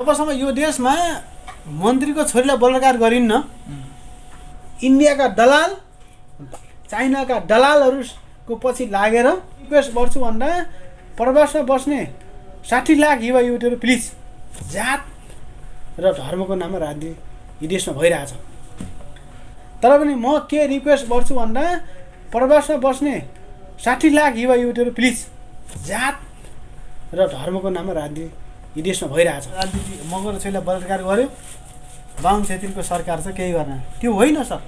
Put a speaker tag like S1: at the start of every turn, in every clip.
S1: जबसम्म यो देशमा मन्त्रीको छोरीलाई बलात्कार गरिन्न, इन्डियाका दलाल चाइनाका दलालहरूको पछि लागेर रिक्वेस्ट गर्छु भन्दा प्रवासमा बस्ने 60 लाख युवा युवतीहरू प्लिज जात र धर्मको नाममा राजनीति यी देशमा भइरहेछ। तर पनि म के रिक्वेस्ट गर्छु भन्दा प्रवासमा बस्ने 60 लाख युवा युवतीहरू प्लिज जात र धर्मको नाममा राजनीति यी देशमा भइरहेछ। राजनीति मगर छोरीलाई बलात्कार गर्यो, बाहुन छेत्रीको सरकार चाहिँ केही गर्न, त्यो होइन सर।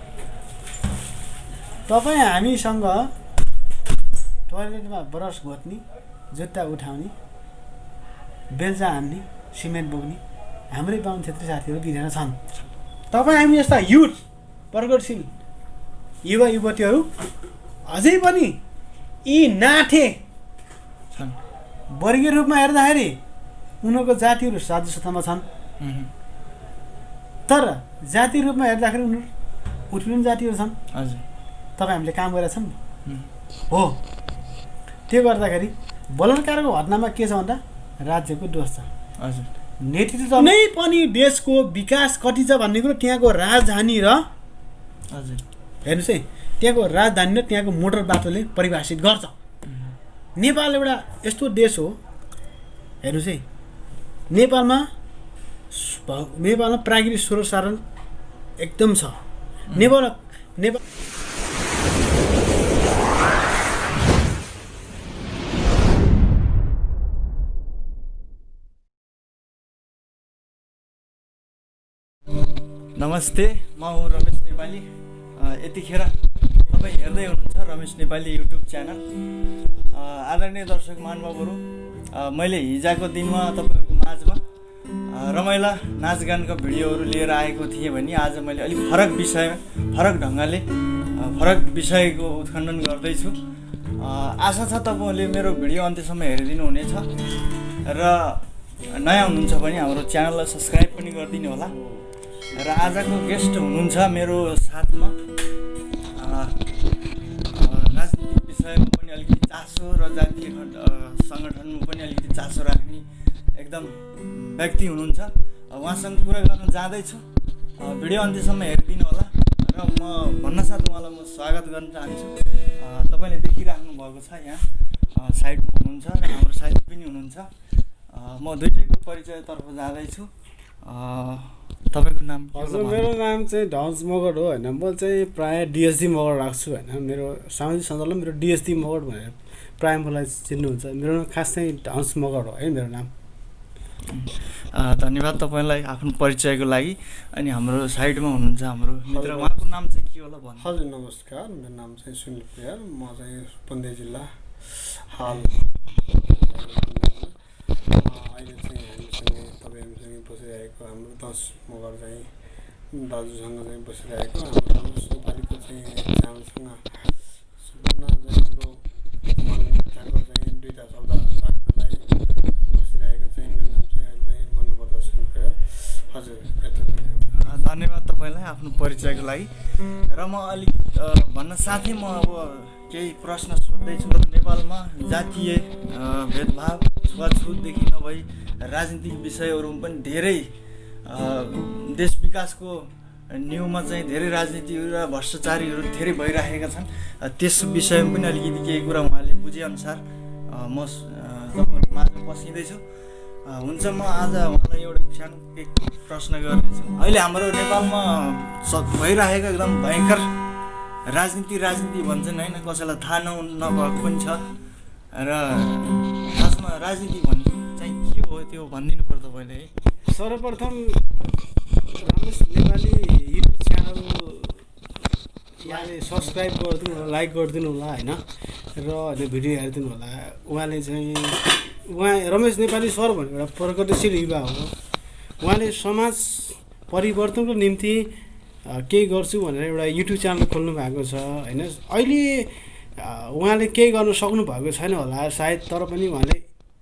S1: तपाईँ हामीसँग टोयलेटमा ब्रस घोट्ने, जुत्ता उठाउने, बेल्चा हान्ने, सिमेन्ट बोक्ने हाम्रै बाहुन छेत्री साथीहरू बिरेर छन्। तपाईँ हामी यस्ता युथ प्रगतिशील युवा युवतीहरू अझै पनि यी नाथे छन्। वर्गीय रूपमा हेर्दाखेरि उनीहरूको जातिहरू साधुसत्तामा छन्, तर जातीय रूपमा हेर्दाखेरि उनीहरू उत्पीडन जातिहरू छन्।
S2: हजुर,
S1: तपाईँ हामीले काम गरेका छौँ हो। त्यो गर्दाखेरि बलात्कारको घटनामा के छ भन्दा राज्यको दोष छ।
S2: हजुर,
S1: नेतृत्व नै पनि देशको विकास कति छ भन्ने कुरो त्यहाँको राजधानी र
S2: हजुर
S1: हेर्नुहोस् है, त्यहाँको राजधानी र त्यहाँको मोटर बाटोले परिभाषित गर्छ। नेपाल एउटा यस्तो देश हो, हेर्नुहोस् है, नेपालमा प्राकृतिक स्रोत साधन एकदम छ। नेपाल
S2: नमस्ते, म हुँ रमेश नेपाली। यतिखेर तपाईँ हेर्दै हुनुहुन्छ रमेश नेपाली युट्युब च्यानल। आदरणीय दर्शक महानुभावहरू, मैले हिजोको दिनमा तपाईँहरूको माझमा रमाइला नाचगानका भिडियोहरू लिएर आएको थिएँ भने आज मैले अलिक फरक ढङ्गले फरक विषयको उत्खण्डन गर्दैछु। आशा छ तपाईँहरूले मेरो भिडियो अन्त्यसम्म हेरिदिनु हुनेछ र नयाँ हुनुहुन्छ भने हाम्रो च्यानललाई सब्सक्राइब पनि गरिदिनु होला। र आजको गेस्ट हुनुहुन्छ मेरो साथमा, राजनीतिक विषयमा पनि अलिकति चासो र जातीय सङ्गठनमा पनि अलिकति चासो राख्ने एकदम व्यक्ति हुनुहुन्छ। उहाँसँग कुरा गर्न जाँदैछु, भिडियो अन्त्यसम्म हेरिदिनु होला। र म भन्नसाथ उहाँलाई म स्वागत गर्न चाहन्छु। तपाईँले देखिराख्नु भएको छ यहाँ साइडमा हुनुहुन्छ र हाम्रो साथी पनि हुनुहुन्छ। म दुइटैको परिचयतर्फ जाँदैछु। तपाईँको नाम?
S1: हजुर, मेरो नाम चाहिँ ढन्स मगर हो होइन। म चाहिँ प्रायः डिएसडी मगर राख्छु होइन। मेरो सामाजिक सञ्जालमा मेरो डिएसडी मगर भनेर प्रायः मलाई चिन्नुहुन्छ। मेरो खास चाहिँ ढन्स मगर हो है मेरो नाम।
S2: धन्यवाद तपाईँलाई आफ्नो परिचयको लागि। अनि हाम्रो साइडमा हुनुहुन्छ हाम्रो मित्र, उहाँको नाम चाहिँ के होला भन्नु?
S1: हजुर नमस्कार, मेरो नाम चाहिँ सुनिल प्रियार। म चाहिँ रूपन्देही जिल्ला हाल अहिले चाहिँ हामीसँगै हामीसँगै बसिरहेको हाम्रो 10 मगर चाहिँ दाजुसँग चाहिँ बसिरहेको हाम्रो नेपालीको चाहिँ च्यानलसँग सम्पूर्ण चाहिँ हाम्रो मनभित्रको चाहिँ दुईवटा शब्द राख्नलाई बसिरहेको चाहिँ मेरो नाम चाहिँ अहिले भन्नुपर्दा सुनिल। हजुर,
S2: धन्यवाद तपाईँलाई आफ्नो परिचयको लागि। र म अलिक भन्न साथै म अब केही प्रश्न सोध्दैछु। नेपालमा जातीय भेदभाव छुवाछुतदेखि नभई राजनीतिक विषयहरूमा पनि धेरै देश विकासको न्युमा चाहिँ धेरै राजनीतिहरू र भ्रष्टाचारीहरू धेरै भइरहेका छन्। त्यस विषयमा पनि अलिकति केही कुरा उहाँले बुझेअनुसार म तपाईँहरूको माझमा पसिँदैछु। हुन्छ, म आज उहाँलाई एउटा सानो प्रश्न गर्नेछु। अहिले हाम्रो नेपालमा भइरहेको एकदम भयङ्कर राजनीति भन्छन् होइन, कसैलाई थाहा नभएको पनि छ। र खासमा राजनीति भन्ने चाहिँ के हो त्यो भनिदिनु पर्छ पहिले है।
S1: सर्वप्रथम रमेश नेपाली युट्युब च्यानल यहाँले सब्सक्राइब गरिदिनु होला, लाइक गरिदिनु होला होइन, र भिडियो हेरिदिनु होला। उहाँ रमेश नेपाली सर भनेको एउटा प्रगतिशील युवा हो। उहाँले समाज परिवर्तनको निम्ति केही गर्छु भनेर एउटा युट्युब च्यानल खोल्नु भएको छ होइन। अहिले उहाँले केही गर्नु सक्नु भएको छैन होला सायद, तर पनि उहाँले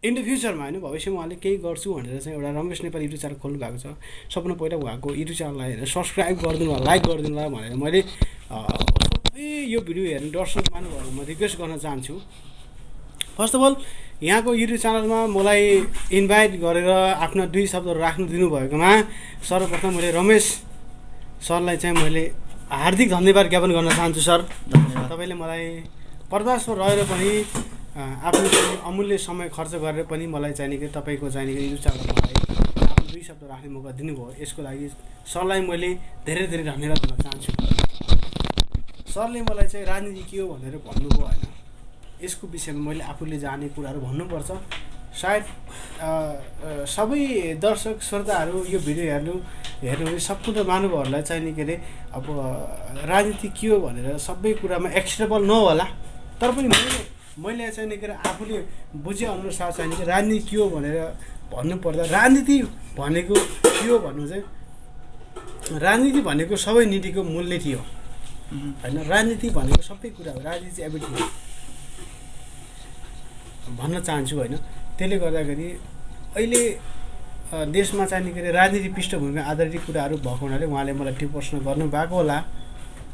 S1: इन द फ्युचरमा होइन भविष्यमा उहाँले केही गर्छु भनेर चाहिँ एउटा रमेश नेपाली युट्युब च्यानल खोल्नु भएको छ। सबभन्दा पहिला उहाँको युट्युब च्यानललाई हेरेर सब्सक्राइब गरिदिनु होला, लाइक गरिदिनु होला भनेर मैले सबै यो भिडियो हेर्ने दर्शक महानुभावहरूलाई म रिक्वेस्ट गर्न चाहन्छु। फर्स्ट अफ अल यहाँको युट्युब च्यानलमा मलाई इन्भाइट गरेर आफ्ना 2 शब्दहरू राख्नु दिनुभएकोमा सर्वप्रथम मैले रमेश सरलाई चाहिँ मैले हार्दिक धन्यवाद ज्ञापन गर्न चाहन्छु सर।
S2: धन्यवाद।
S1: तपाईँले मलाई प्रवासमा रहेर पनि आफ्नो चाहिँ अमूल्य समय खर्च गरेर पनि मलाई चाहिने कि तपाईँको चाहिने कि युट्युब च्यानलमा मलाई आफ्नो 2 शब्द राख्ने मौका दिनुभयो। यसको लागि सरलाई मैले धेरै धेरै धन्यवाद दिन चाहन्छु। सरले मलाई चाहिँ राजनीति के हो भनेर भन्नुभयो होइन, यसको विषयमा मैले आफूले जाने कुराहरू भन्नुपर्छ। सायद सबै दर्शक श्रोताहरू यो भिडियो हेर्नु सम्पूर्ण महानुभावहरूलाई चाहिने के अरे अब राजनीति के हो भनेर सबै कुरामा एक्सेप्टेबल नहोला, तर पनि मैले चाहिने के अरे आफूले बुझेअनुसार चाहिने कि राजनीति के हो भनेर भन्नुपर्दा राजनीति भनेको के हो भन्नु चाहिँ राजनीति भनेको सबै नीतिको मूल नीति हो होइन। राजनीति भनेको सबै कुरा हो, राजनीति एभ्रिथिङ भन्न चाहन्छु होइन। त्यसले गर्दाखेरि अहिले देशमा चाहिने के अरे राजनीति पृष्ठभूमिमा आधारित कुराहरू भएको हुनाले उहाँले मलाई त्यो प्रश्न गर्नुभएको होला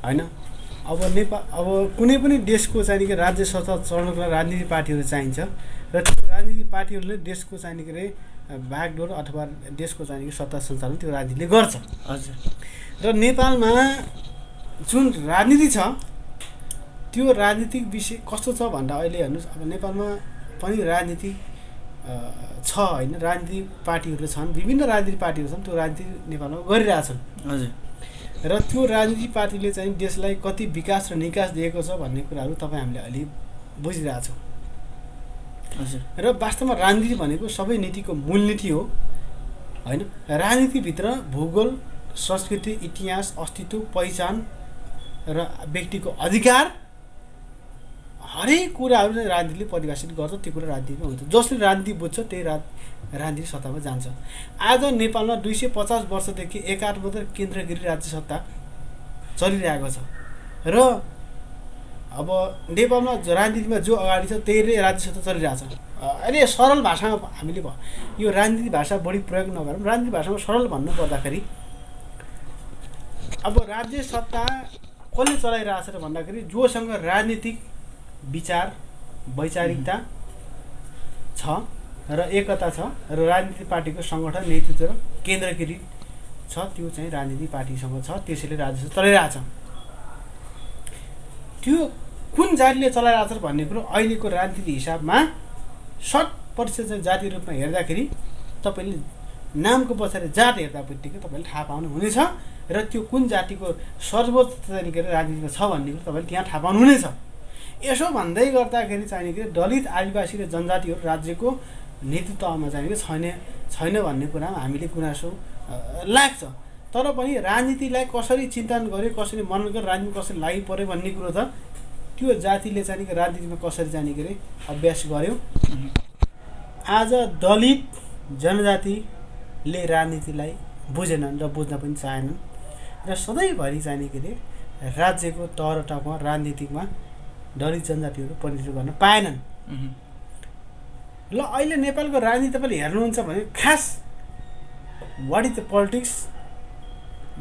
S1: होइन। अब अब कुनै पनि देशको चाहिने कि राज्य सत्ता चलाउनको लागि राजनीतिक पार्टीहरू चाहिन्छ र त्यो राजनीतिक पार्टीहरूले देशको चाहिने के अरे बागडोर अथवा देशको चाहिने कि सत्ता सञ्चालन त्यो राजनीतिले गर्छ।
S2: हजुर।
S1: र नेपालमा जुन राजनीति छ त्यो राजनीतिक विषय कस्तो छ भन्दा अहिले हेर्नुहोस्, अब नेपालमा पनि राजनीति छ होइन, राजनीतिक पार्टीहरू छन्, विभिन्न राजनीतिक पार्टीहरू छन्, त्यो राजनीति नेपालमा गरिरहेछन्।
S2: हजुर।
S1: र त्यो राजनीतिक पार्टीले चाहिँ देशलाई कति विकास र निकास दिएको छ भन्ने कुराहरू तपाईँ हामीले अहिले बुझिरहेछौँ।
S2: हजुर।
S1: र वास्तवमा राजनीति भनेको सबै नीतिको मूल नीति हो होइन। राजनीतिभित्र भूगोल, संस्कृति, इतिहास, अस्तित्व, पहिचान र व्यक्तिको अधिकार हरेक कुराहरू चाहिँ राजनीतिले परिभाषित गर्छ। त्यो कुरा राजनीतिमा हुन्छ। जसले राजनीति बुझ्छ त्यही राजनीतिक सत्तामा जान्छ। आज नेपालमा 250 वर्षदेखि एकात्मक केन्द्रगिरी राज्य सत्ता चलिरहेको छ र अब नेपालमा राजनीतिमा जो अगाडि छ त्यही राज्य सत्ता चलिरहेछ। अहिले सरल भाषामा हामीले यो राजनीति भाषा बढी प्रयोग नगरौँ, राजनीतिक भाषामा सरल भन्नुपर्दाखेरि अब राज्य सत्ता कसले चलाइरहेछ र भन्दाखेरि जोसँग राजनीतिक विचार वैचारिकता छ र एकता छ र राजनीतिक पार्टीको सङ्गठन, नेतृत्व र केन्द्रगिरी छ, त्यो चाहिँ राजनीतिक पार्टीसँग छ, त्यसैले राज्य सत्ता चलाइरहेछ। त्यो कुन जातिले चलाइरहेछ भन्ने कुरो अहिलेको राजनीतिक हिसाबमा 60% चाहिँ जाति रूपमा हेर्दाखेरि तपाईँले नामको पछाडि जात हेर्दा बित्तिकै तपाईँले थाहा पाउनुहुनेछ र त्यो कुन जातिको सर्वोच्च तरिका राजनीतिमा छ भन्ने कुरो तपाईँले त्यहाँ थाहा पाउनुहुनेछ। यसो भन्दै गर्दाखेरि चाहिने कि दलित, आदिवासी र जनजातिहरू राज्यको नेतृत्वमा चाहिने कि छैन भन्ने कुरामा हामीले गुनासो लाग्छ। तर पनि राजनीतिलाई कसरी चिन्तन गर्यो, कसरी मनन गर्यो, राजनीति कसरी लागि पर्यो भन्ने कुरो त त्यो जातिले चाहिने कि राजनीतिमा कसरी जाने के अरे अभ्यास गर्यो। आज दलित जनजातिले राजनीतिलाई बुझेनन् र बुझ्न पनि चाहेनन् र सधैँभरि चाहिने के अरे राज्यको तह र टकमा राजनीतिकमा दलित जनजातिहरू प्रतिनिधित्व गर्न पाएनन्। ल अहिले नेपालको राजनीति तपाईँले हेर्नुहुन्छ भने खास वाट इज द पोलिटिक्स,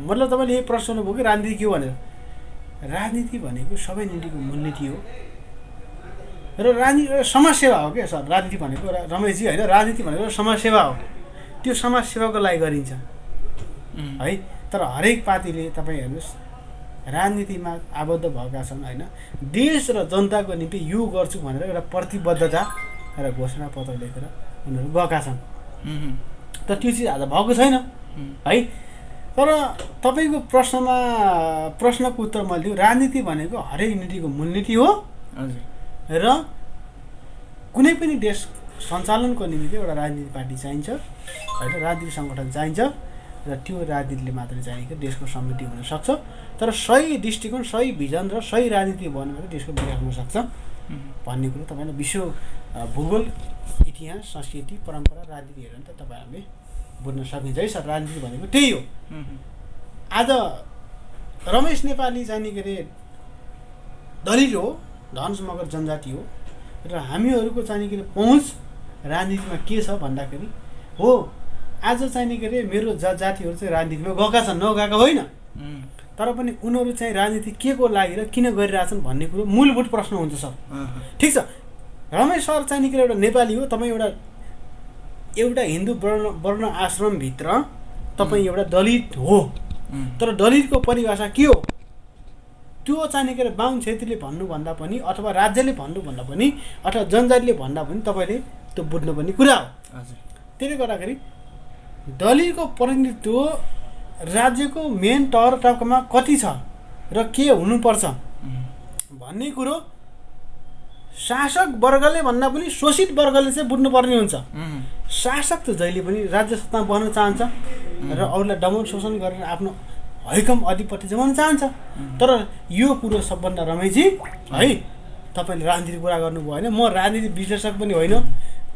S1: मतलब तपाईँले यही प्रश्न गर्नुभयो कि राजनीति के हो भनेर। राजनीति भनेको सबै नीतिको मूलनीति हो र राजनीति एउटा समाजसेवा हो क्या सर। राजनीति भनेको रमेशजी होइन, राजनीति भनेको समाजसेवा हो, त्यो समाजसेवाको लागि गरिन्छ है। तर हरेक पार्टीले तपाईँ हेर्नुहोस् राजनीतिमा आबद्ध भएका छन् होइन, देश र जनताको निम्ति यो गर्छु भनेर एउटा प्रतिबद्धता र घोषणापत्र लेखेर उनीहरू गएका छन्। तर त्यो चिज आज भएको छैन है। तर तपाईँको प्रश्नको उत्तर मैले दिएँ, राजनीति भनेको हरेक नीतिको मूलनीति हो र कुनै पनि देश सञ्चालनको निम्ति एउटा राजनीतिक पार्टी चाहिन्छ होइन, राजनीतिक सङ्गठन चाहिन्छ र त्यो राजनीतिले मात्रै चाहिएको देशको समृद्धि हुनसक्छ। तर सही दृष्टिकोण, सही भिजन र सही राजनीति भन्यो भने देशको विकास हुनसक्छ भन्ने कुरो तपाईँले विश्व भूगोल, इतिहास, संस्कृति, परम्परा, राजनीति हेरेर त तपाईँहरूले बुझ्न सकिन्छ है सर। राजनीति भनेको त्यही हो। आज रमेश नेपाली चाहिने के अरे दलित हो, धनुष मगर जनजाति हो र हामीहरूको चाहिने के अरे पहुँच राजनीतिमा के छ भन्दाखेरि हो आज चाहिने के अरे मेरो जातिहरू चाहिँ राजनीतिमा गएका छन्, नगएका होइन, तर पनि उनीहरू चाहिँ राजनीति के को लागि र किन गरिरहेछन् भन्ने कुरो मूलभूत प्रश्न हुन्छ सर। ठिक छ, रमेश सर चाहिँ नि के एउटा नेपाली हो, तपाईँ एउटा हिन्दू वर्ण आश्रमभित्र तपाईँ एउटा दलित हो, तर दलितको परिभाषा के हो त्यो चाहिँ नि के बाहुन छेत्रीले भन्नुभन्दा पनि अथवा राज्यले भन्नुभन्दा पनि अथवा जनजातिले भन्दा पनि तपाईँले त्यो बुझ्नुपर्ने कुरा हो। त्यसले गर्दाखेरि दलितको प्रतिनिधित्व राज्यको मेन तहमा कति छ र के हुनुपर्छ भन्ने कुरो शासक वर्गले भन्दा पनि शोषित वर्गले चाहिँ बुझ्नुपर्ने हुन्छ। शासक त जहिले पनि राज्य सत्तामा बस्न चाहन्छ र अरूलाई दमन शोषण गरेर आफ्नो हैकम अधिपत्य जमाउन चाहन्छ। तर यो कुरो सबभन्दा रमेशजी है, तपाईँले राजनीति कुरा गर्नुभयो होइन, म राजनीति विश्लेषक पनि होइन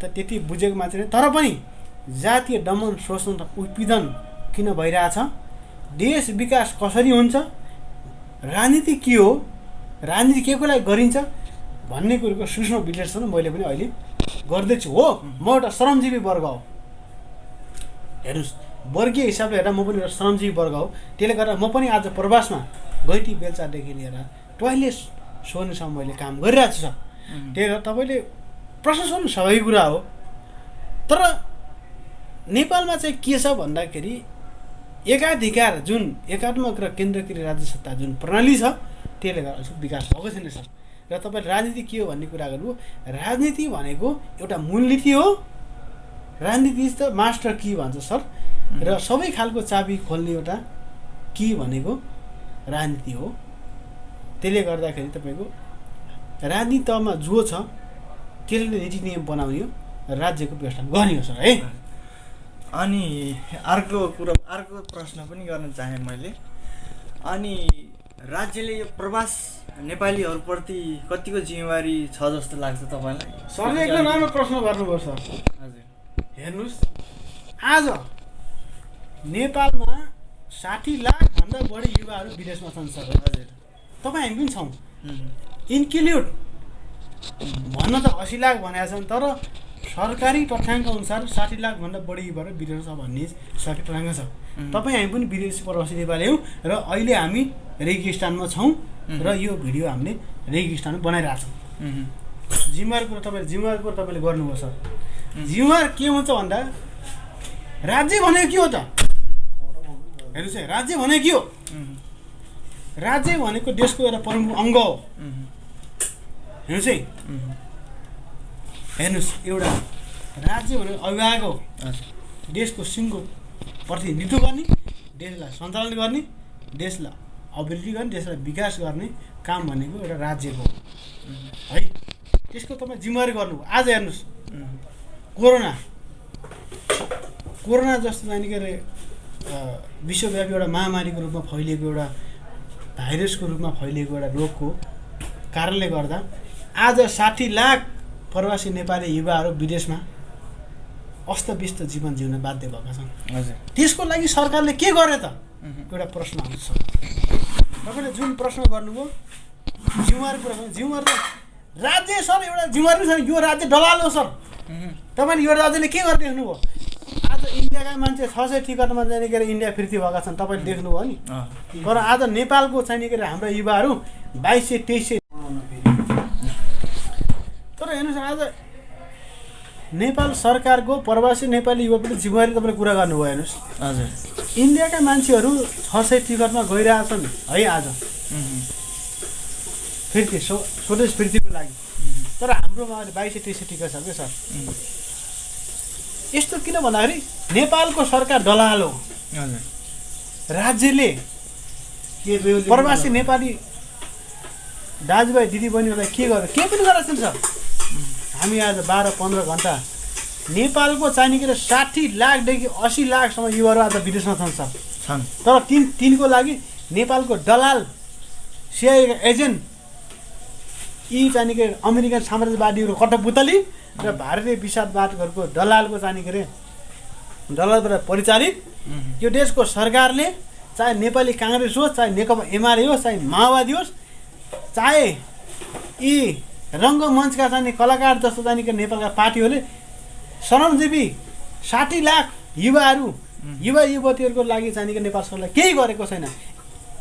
S1: त त्यति बुझेको मान्छे नै, तर पनि जातीय दमन शोषण र उत्पीडन किन भइरहेछ, देश विकास कसरी हुन्छ, राजनीति के हो, राजनीति के को लागि गरिन्छ भन्ने कुरोको सूक्ष्म विश्लेषण मैले पनि अहिले गर्दैछु। हो, म एउटा श्रमजीवी वर्ग हो, हेर्नुहोस् वर्गीय हिसाबले हेर्दा म पनि एउटा श्रमजीवी वर्ग हो। त्यसले गर्दा म पनि आज प्रवासमा गैटी बेलचादेखि लिएर टोयलेट सोर्नेसम्म मैले काम गरिरहेको छु। त्यही भएर तपाईँले प्रश्न सोध्नु स्वाभाविक कुरा हो। तर नेपालमा चाहिँ के छ भन्दाखेरि एकाधिकार जुन एकात्मक र केन्द्रीकृत राज्य सत्ता जुन प्रणाली छ त्यसले गर्दा विकास भएको छैन सर। र तपाईँले राजनीति के हो भन्ने कुरा गर्नुभयो, राजनीति भनेको एउटा मूलनीति हो, राजनीति इज द मास्टर की भन्छ सर। र सबै खालको चाबी खोल्ने एउटा की भनेको राजनीति हो। त्यसले गर्दाखेरि तपाईँको राजनीति तहमा जो छ त्यसले नीति नियम बनाउने हो, राज्यको व्यवस्था गर्ने हो सर है।
S2: अनि अर्को प्रश्न पनि गर्न चाहे मैले, अनि राज्यले यो प्रवास नेपालीहरूप्रति कतिको जिम्मेवारी छ जस्तो लाग्छ तपाईँलाई?
S1: सरले एकदम राम्रो प्रश्न गर्नुभयो सर।
S2: हजुर,
S1: हेर्नुहोस् आज नेपालमा 60 लाखभन्दा बढी युवाहरू विदेशमा छन् सर।
S2: हजुर,
S1: तपाईँ हामी पनि छौँ, इन्क्लुड भन्न त 80 लाख भनेका छन्, तर सरकारी तथ्याङ्क अनुसार 60 लाखभन्दा बढी युवाहरू विदेशमा छ भन्ने सरकारी तथ्याङ्क छ। तपाईँ हामी पनि विदेशी प्रवासी नेपाली हौँ र अहिले हामी रेगिस्तानमा छौँ र यो भिडियो हामीले रेगिस्तानमा बनाइरहेको छौँ। जिम्मेवार कुरो तपाईँले गर्नुभयो सर। जिम्मेवार के हुन्छ भन्दा राज्य भनेको के हो त? हेर्नुहोस् है, राज्य भनेको के हो? राज्य भनेको देशको एउटा प्रमुख अङ्ग हो। हेर्नुहोस् है, हेर्नुहोस् एउटा राज्य भनेको अभिभावक हो, देशको सिङ्गो प्रतिनिधित्व गर्ने, देशलाई सञ्चालन गर्ने, देशलाई अभिवृद्धि गर्ने, देशलाई विकास गर्ने काम भनेको एउटा राज्यको है। त्यसको तपाईँ जिम्मेवारी गर्नुभयो। आज हेर्नुहोस् कोरोना जस्तो जाने के अरे विश्वव्यापी एउटा महामारीको रूपमा फैलिएको एउटा भाइरसको रूपमा फैलिएको एउटा रोगको कारणले गर्दा आज 60 लाख प्रवासी नेपाली युवाहरू विदेशमा अस्तव्यस्त जीवन जिउन बाध्य भएका छन्।
S2: हजुर,
S1: त्यसको लागि सरकारले के गर्यो त? एउटा प्रश्न आउँछ। तपाईँले जुन प्रश्न गर्नुभयो जिम्मेवारी कुरा, जिम्मेवारी त राज्य सर एउटा जिम्मेवारी छैन, यो राज्य दलाल हो सर। तपाईँले यो राज्यले के गर्दै देख्नुभयो? आज इन्डियाका मान्छे 600 टिकटमा जाने के अरे इन्डिया फिर्ती भएका छन्, तपाईँले देख्नुभयो नि। तर आज नेपालको चाहिने के अरे हाम्रो युवाहरू 2200-2300। तर हेर्नुहोस् आज नेपाल सरकारको प्रवासी नेपाली युवाप्रति जिम्मेवारी तपाईँले कुरा गर्नुभयो। हेर्नुहोस्
S2: हजुर,
S1: इन्डियाका मान्छेहरू 600 टिकटमा गइरहेछन् है आज फिर्ती, स्वदेश फिर्तीको लागि, तर हाम्रोमा अहिले 2200-2300 टिकट छ क्या सर। यस्तो किन भन्दाखेरि नेपालको सरकार दलाल हो। राज्यले प्रवासी नेपाली दाजुभाइ दिदीबहिनीहरूलाई के गर्यो? के पनि गरेको छैन सर। हामी आज 12-15 घन्टा नेपालको चाहिने के 60 लाखदेखि 80 लाखसम्म युवाहरू आज विदेशमा छन् सर। तर तिनको लागि नेपालको दलाल, सिआइएका एजेन्ट, यी चाहिने के अमेरिकन साम्राज्यवादीहरू कठपुतली र भारतीय विषादवादहरूको दलालको चाहिने के अरे दलालबाट परिचालित यो देशको सरकारले, चाहे नेपाली काङ्ग्रेस होस्, चाहे नेकपा एमाले होस्, चाहे माओवादी होस्, चाहे यी रङ्गमञ्चका चाहिने कलाकार जस्तो चाहिने के नेपालका पार्टीहरूले श्रमजीवी 60 लाख युवाहरू युवा युवतीहरूको लागि चाहिने के नेपाल सरकारले केही गरेको छैन।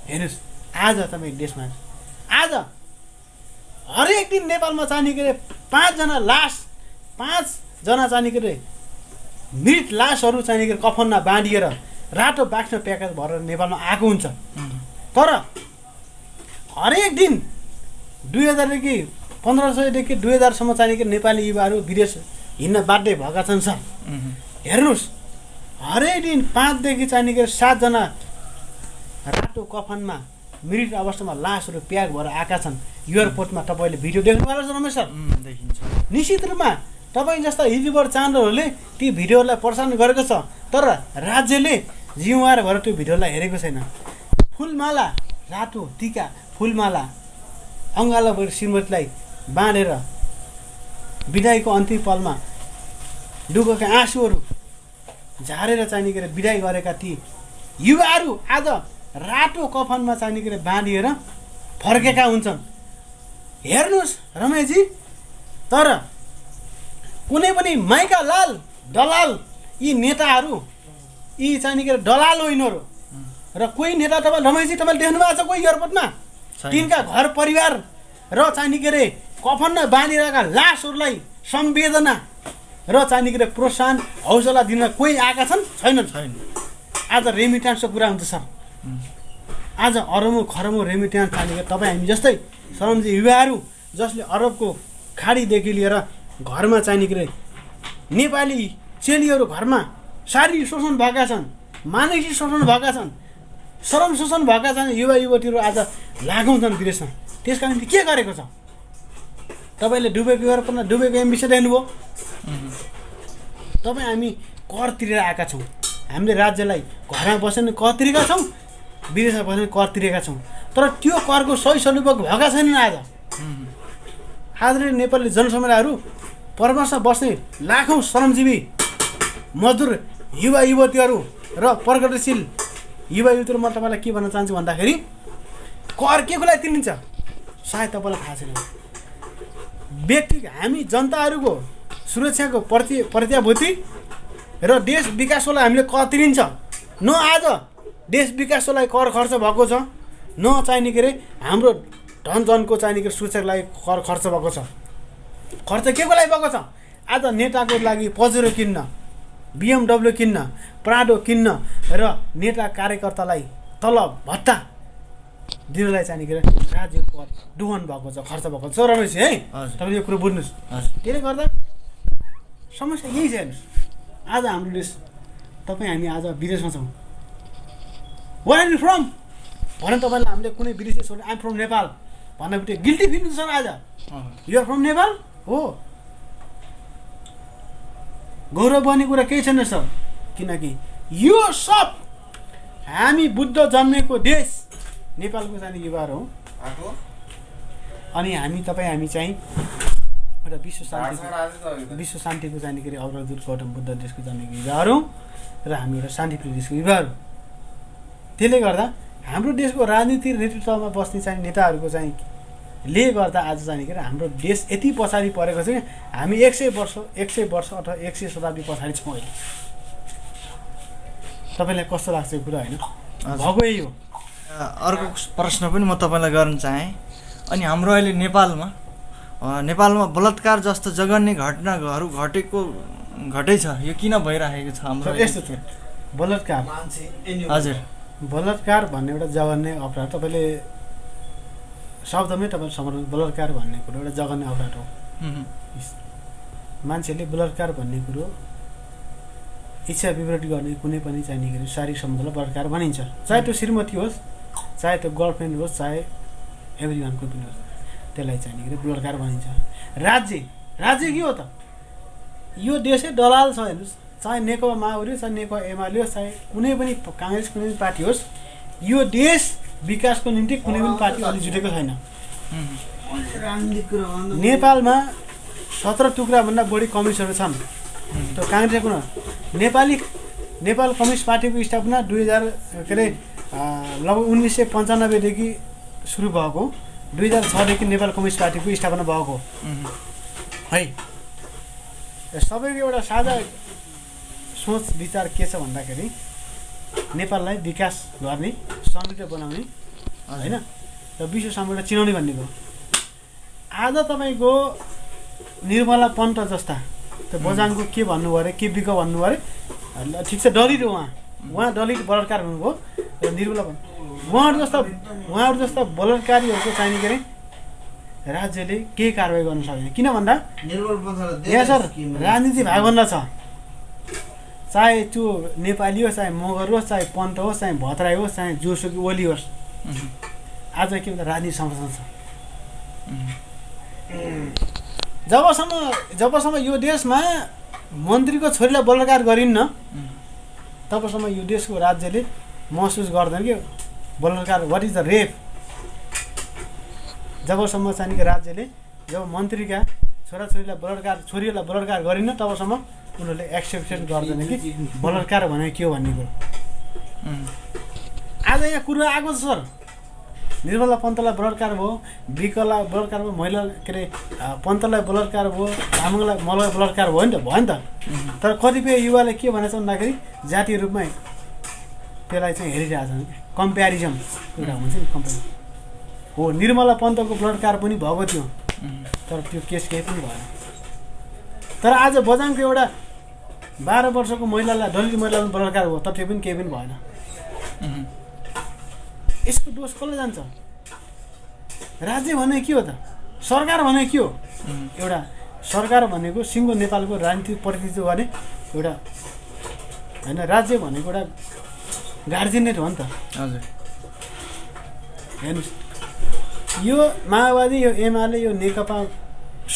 S1: हेर्नुहोस् आज तपाईँ देशमा आज हरेक दिन नेपालमा चाहिने के 5जना लास 5जना चाहिँ के अरे मृत लासहरू चाहिँ के कफनमा बाँधिएर रातो बाक्समा प्याकेज भरेर नेपालमा आएको हुन्छ। तर हरेक दिन 2000देखि 1500देखि 2000सम्म चाहिँ के नेपाली युवाहरू विदेश हिँड्न बाध्य भएका छन् सर। हेर्नुहोस् हरेक दिन 5 देखि चाहिँ के 7 जना रातो कफनमा मृत अवस्थामा लासहरू प्याक भएर आएका छन्। एयरपोर्टमा तपाईँले भिडियो देख्नुभएको छ रमेश सर?
S2: देखिन्छ।
S1: निश्चित रूपमा तपाईँ जस्ता युट्युबर च्यानलहरूले ती भिडियोलाई प्रसारण गरेको छ, तर राज्यले जिम्मेवार भएर त्यो भिडियोलाई हेरेको छैन। फुलमाला रातो टीका फुलमाला अङ्गालोबाट श्रीमतीलाई बाँधेर बिदाईको अन्तिम पलमा दुःखका आँसुहरू झारेर चाहिँ के अरे बिदाई गरेका ती युवाहरू आज रातो कफनमा चाहिँ के अरे बाँधिएर फर्केका हुन्छन्। हेर्नुहोस् रमेशजी, तर कुनै पनि माइका लाल दलाल यी नेताहरू यी चाहिँ के अरे दलाल हो यिनीहरू। र कोही नेता तपाईँ रमेशजी तपाईँले देख्नु भएको छ कोही एयरपोर्टमा तिनका घर परिवार र चाहिँ के अरे कफनमा बाँधिरहेका लासहरूलाई संवेदना र चाहिँ के अरे प्रोत्साहन हौसला दिन कोही आएका छन्? छैन। आज रेमिट्यान्सको कुरा हुन्छ सर। आज अरबौँ खरबौँ रेमिट्यान्स चाहिँ तपाईँ हामी जस्तै सरमजी युवाहरू जसले अरबको खाडीदेखि लिएर घरमा चाहिँ के अरे नेपाली चेलीहरू घरमा शारीरिक शोषण भएका छन्, मानसिक शोषण भएका छन्, श्रम शोषण भएका छन् युवा युवतीहरू आज लागौँ छन् विदेशमा। त्यसका निम्ति के गरेको छ? तपाईँले डुबेको एयरपोर्टमा डुबेको एम्बेसी देख्नुभयो। तपाईँ हामी कर तिरेर आएका छौँ। हामीले राज्यलाई घरमा बसेर कर तिरेका छौँ, विदेशमा बसेर कर तिरेका छौँ, तर त्यो करको सही सदुपयोग भएका छैनन्। आज नेपाली जनसमुदायहरू परमासमा बस्ने लाखौँ श्रमजीवी मजदुर युवा युवतीहरू र प्रगतिशील युवा युवतीहरू म तपाईँलाई के भन्न चाहन्छु भन्दाखेरि कर के को लागि तिर्लिन्छ सायद तपाईँलाई थाहा छैन। व्यक्ति हामी जनताहरूको सुरक्षाको प्रत्याभूति र देश विकासको लागि हामीले कर तिरिन्छ। न आज देश विकासको लागि कर खर्च भएको छ, न चाहिने के अरे हाम्रो धनजनको चाहिने के सुरक्षाको लागि कर खर्च भएको छ। खर्च के को लागि भएको छ? आज नेताको लागि पजेरो किन्न, BMW किन्न, प्राडो किन्न र नेता कार्यकर्तालाई तलब भत्ता दिनलाई चाहिने के अरे राज्यको दोहन भएको छ, खर्च भएको छ। रमेश है तपाईँले यो कुरो बुझ्नुहोस्। त्यसले गर्दा समस्या यही छ। हेर्नुहोस् आज हाम्रो देश तपाईँ हामी आज विदेशमा छौँ। वेयर आर यु फ्रम भने तपाईँलाई हामीले कुनै विदेशी सोध्यो आइएम फ्रम नेपाल भन्ने बित्तिकै गिल्टी फिल हुन्छ सर। आज यु आर फ्रम नेपाल हो, गौरव बन्ने कुरा केही छैन सर। किनकि यो सब हामी बुद्ध जन्मेको देश नेपालको चाहिँ युवाहरू हौँ। अनि हामी तपाईँ हामी चाहिँ एउटा विश्व शान्तिको चाहिँ के अरे अग्रदूत गौतम बुद्ध देशको जन्मेको युवाहरू र हामी एउटा शान्तिप्रिय देशको युवाहरू। त्यसले गर्दा हाम्रो देशको राजनीतिक नेतृत्वमा बस्ने चाहिँ नेताहरूको चाहिँ ले गर्दा आज चाहिँ के अरे हाम्रो देश यति पछाडि परेको छ कि हामी 100 वर्ष अथवा 100 शताब्दी पछाडि छौँ अहिले। तपाईँलाई कस्तो लाग्छ यो कुरा? होइन भएको यही हो।
S2: अर्को प्रश्न पनि म तपाईँलाई गर्न चाहेँ। अनि हाम्रो अहिले नेपालमा बलात्कार जस्तो जघन्य घटनाहरू घटै छ, यो किन भइरहेको छ? हाम्रो
S1: यस्तो छ बलात्कार।
S2: हजुर,
S1: बलात्कार भन्ने एउटा जघन्य अपराध। तपाईँले शब्दमै तपाईँले समर्पण बलात्कार भन्ने कुरो एउटा जघन्य अपराध हो। मान्छेले बलात्कार भन्ने कुरो इच्छा विवृत्ति गर्ने कुनै पनि चाहिने गरी शारीरिक सम्बन्धलाई बलात्कार भनिन्छ। चाहे त्यो श्रीमती होस्, चाहे त्यो गर्लफ्रेन्ड होस्, चाहे एभ्री वानको पनि होस्, त्यसलाई चाहिने गरी बलात्कार भनिन्छ। राज्य के हो त? यो देशै दलाल छ। हेर्नुहोस्, चाहे नेकपा माओवादी होस्, चाहे नेकपा एमाले होस्, चाहे कुनै पनि काङ्ग्रेस कुनै पनि पार्टी होस्, यो देश विकासको निम्ति कुनै पनि पार्टी अलि जुटेको छैन। नेपालमा 17 टुक्राभन्दा बढी कम्युनिस्टहरू छन्। त्यो काङ्ग्रेसको नेपाल कम्युनिस्ट पार्टीको स्थापना 2000 के अरे लगभग 1995देखि सुरु भएको, 2006देखि नेपाल कम्युनिस्ट पार्टीको स्थापना भएको है। सबैको एउटा साझा सोच विचार के छ भन्दाखेरि नेपाललाई विकास गर्ने, समृद्ध बनाउने होइन र विश्व सामुदायिक चिनाउने भन्ने हो। आज तपाईँको निर्मला पन्त जस्ता त्यो बझाङको के भन्नुभयो अरे के बिक भन्नुभयो अरे ठिक छ दलित हो उहाँ दलित बलात्कार हुनुभयो र निर्मला पन्त उहाँहरू जस्ता बलात्कारीहरूको चाहिने के अरे राज्यले केही कारवाही गर्न सक्दैन किन भन्दा यहाँ सर राजनीति भागभन्दा छ चाहे त्यो नेपाली होस् चाहे मगर होस् चाहे पन्त होस् चाहे भतराई होस् चाहे जोसुकी ओली होस् आज के भन्छ राजनीति संरक्षण छ जबसम्म यो देशमा मन्त्रीको छोरीलाई बलात्कार गरिन्न तबसम्म यो देशको राज्यले महसुस गर्दैन कि बलात्कार वाट इज द रेप जबसम्म चाहिँ कि राज्यले जब मन्त्रीका छोरीहरूलाई बलात्कार गरिन्न तबसम्म उनीहरूले एक्सेप्सन गर्दैन कि बलात्कार भनेको के हो भन्ने कुरो आज यहाँ कुरो आएको छ सर निर्मला पन्तलाई बलात्कार भयो बिकलाई बलात्कार भयो महिला के अरे पन्तलाई बलात्कार भयो तामाङलाई मलाई बलात्कार भयो नि त तर कतिपय युवाले के भनेछ भन्दाखेरि जातीय रूपमा त्यसलाई चाहिँ हेरिरहेको छन् कम्पेरिजन एउटा हुन्छ नि कम्पेरिजन हो निर्मला पन्तको बलात्कार पनि भएको थियो तर त्यो केस केही पनि भएन तर आज बझाङको एउटा 12 वर्षको महिलालाई दलित महिलालाई बलात्कार भयो तर त्यो पनि केही पनि भएन यसको दोष कसले जान्छ राज्य भनेको के हो त सरकार भनेको के हो एउटा सरकार भनेको सिङ्गो नेपालको राजनीतिक प्रतिनिधित्व गर्ने एउटा होइन राज्य भनेको एउटा गार्जियन नै हो नि त
S2: हजुर
S1: हेर्नुहोस् यो माओवादी यो एमाले यो नेकपा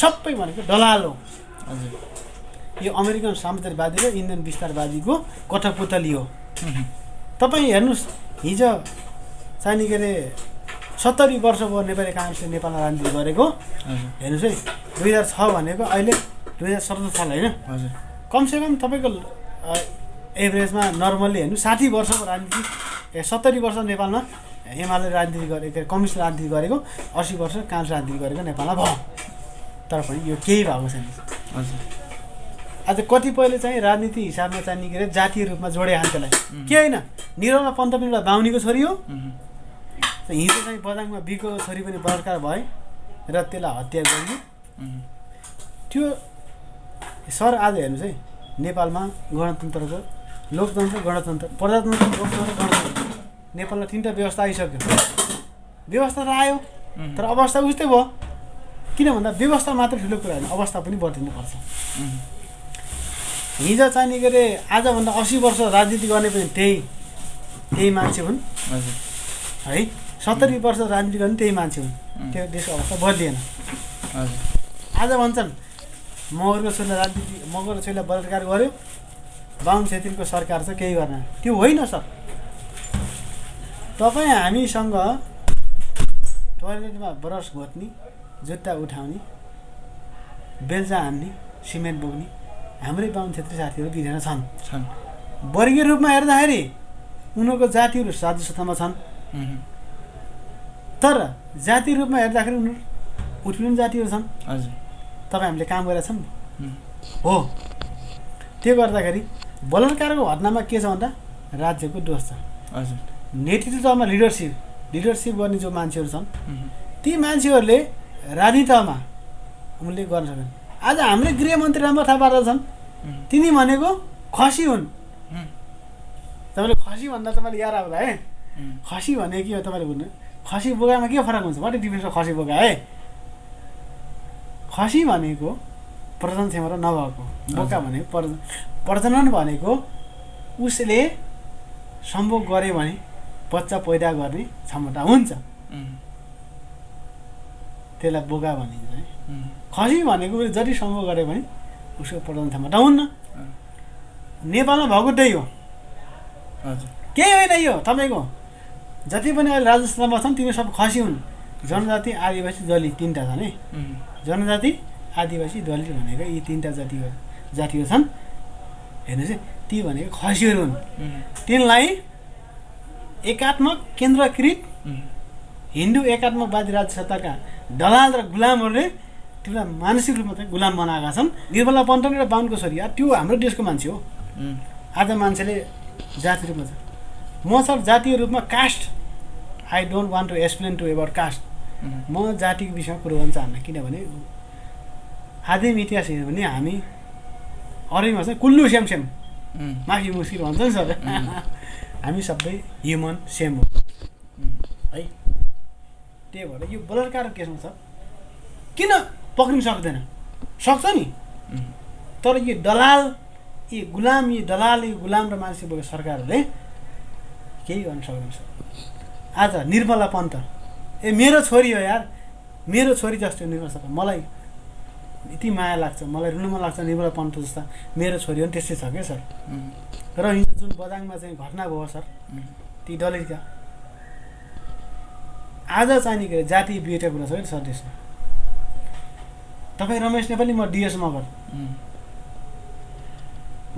S1: सबै भनेको दलाल हो
S2: हजुर
S1: यो अमेरिकन साम्राज्यवादी र इन्डियन विस्तारवादीको कठपुतली हो तपाईँ हेर्नुहोस् हिजो चाहिने के अरे 70 वर्ष भयो नेपाली काङ्ग्रेसले नेपालमा राजनीति गरेको हेर्नुहोस् है 2006 भनेको अहिले 2017 साल होइन
S2: हजुर
S1: कमसेकम तपाईँको एभरेजमा नर्मल्ली हेर्नु 60 वर्षको राजनीति 70 वर्ष नेपालमा एमाले राजनीति गरेको कम्युनिस्ट राजनीति गरेको 80 वर्ष काङ्ग्रेस राजनीति गरेको नेपालमा भयो तर पनि यो केही भएको छैन
S2: हजुर
S1: आज कतिपयले चाहिँ राजनीति हिसाबमा चाहिँ के अरे जातीय रूपमा जोडे हान्छ त्यसलाई के होइन निर्मला पन्त पनि एउटा बाहुनीको छोरी हो हिजो चाहिँ बझाङमा बिको छोरी पनि बलात्कार भए र त्यसलाई हत्या गरियो त्यो सर आज हेर्नुहोस् है नेपालमा गणतन्त्रको लोकतन्त्र गणतन्त्र प्रजातन्त्र लोकतन्त्र गणतन्त्र नेपालमा 3टा व्यवस्था आइसक्यो व्यवस्था त आयो तर अवस्था उस्तै भयो किन भन्दा व्यवस्था मात्र ठुलो कुरा होइन अवस्था पनि बदलिनुपर्छ हिजो चाहिँ के अरे आजभन्दा 80 वर्ष राजनीति गर्ने पनि त्यही मान्छे हुन् है 70 वर्ष राजनीति गर्ने त्यही मान्छे हुन् त्यो देशको अवस्था बदलिएन आज भन्छन् मगरको छोरीलाई राजनीति मगरको छोरीलाई बलात्कार गर्यो बाहुन छेत्रीको सरकार छ केही गर्न त्यो होइन सर तपाईँ हामीसँग टोयलेटमा ब्रस घोट्ने जुत्ता उठाउने बेल्चा हान्ने सिमेन्ट बोक्ने हाम्रै बाहुन छेत्री साथीहरू बिरेर छन् वर्गीय रूपमा हेर्दाखेरि उनीहरूको जातिहरू राज्य सत्तामा छन् तर जातीय रूपमा हेर्दाखेरि उनीहरू उत्पीडन जातिहरू छन्
S2: हजुर
S1: तपाईँ हामीले काम गरेका छन् हो त्यो गर्दाखेरि बलात्कारको घटनामा के छ भन्दा राज्यको दोष छ
S2: हजुर
S1: नेतृत्वमा लिडरसिप गर्ने जो मान्छेहरू छन् ती मान्छेहरूले राजनीतिमा उनले गर्न सक्छन् आज हाम्रो गृहमन्त्री राम्रो थाहा पार्दा छन् तिनी भनेको खसी हुन् तपाईँले खसी भन्दा तपाईँले याद आउँला है खसी भने के हो तपाईँले बुझ्नु खसी बोकामा के फरक हुन्छ वाट इज डिफरेन्स खसी बोका है खसी भनेको प्रजनन क्षमता नभएको बोका भनेको प्रजनन भनेको उसले सम्भोग गर्यो भने बच्चा पैदा गर्ने क्षमता हुन्छ त्यसलाई बोका भनिन्छ है खसी भनेको जति सम्भव गऱ्यो भने उसको प्रजनन क्षमता हुन्न नेपालमा भएको त्यही हो केही होइन यो तपाईँको जति पनि अहिले राजस्थानमा छन् तिनीहरू सब खसी हुन् जनजाति आदिवासी दलित 3टा छन् है जनजाति आदिवासी दलित भनेको यी 3टा जातिहरू छन् हेर्नुहोस् है ती भनेको खसीहरू हुन् तिनलाई एकात्मक केन्द्रीकृत हिन्दू एकात्मकवादी राज्य सत्ताका दलाल र गुलामहरूले त्यसलाई मानसिक रूपमा चाहिँ गुलाम बनाएका छन् निर्मला पन्त र बाहुनको छोरी त्यो हाम्रो देशको मान्छे हो आज मान्छेले जाति रूपमा छ म सर जातीय रूपमा caste I don't want to explain to about caste म जातिको विषयमा कुरो गर्न चाहन्न किनभने आदिम इतिहास हेऱ्यो भने हामी अरूमा चाहिँ कुल्लु सेम सेम माफी मुस्किल भन्छ नि सर हामी सबै ह्युमन सेम हो है। त्यही भएर यो बलात्कार केसमा छ किन पक्रिन सक्दैन? सक्छ नि, तर यो दलाल यी गुलाम र मान्छे बोकेको सरकारहरूले केही गर्न सक्दैन सर। आज निर्मला पन्त मेरो छोरी हो यार, मेरो छोरी जस्तो निर्मला सर, मलाई यति माया लाग्छ, मलाई रुन मन लाग्छ। निर्मला पन्त जस्ता मेरो छोरी हो नि त्यस्तै छ क्या सर। र हिजो जुन बदाङमा चाहिँ घटना भयो सर, ती दलितका आज चाहिँ नि जातीय बिहेको कुरा छ कि सर देशमा। तपाईँ रमेश नेपाली, म DS Magar,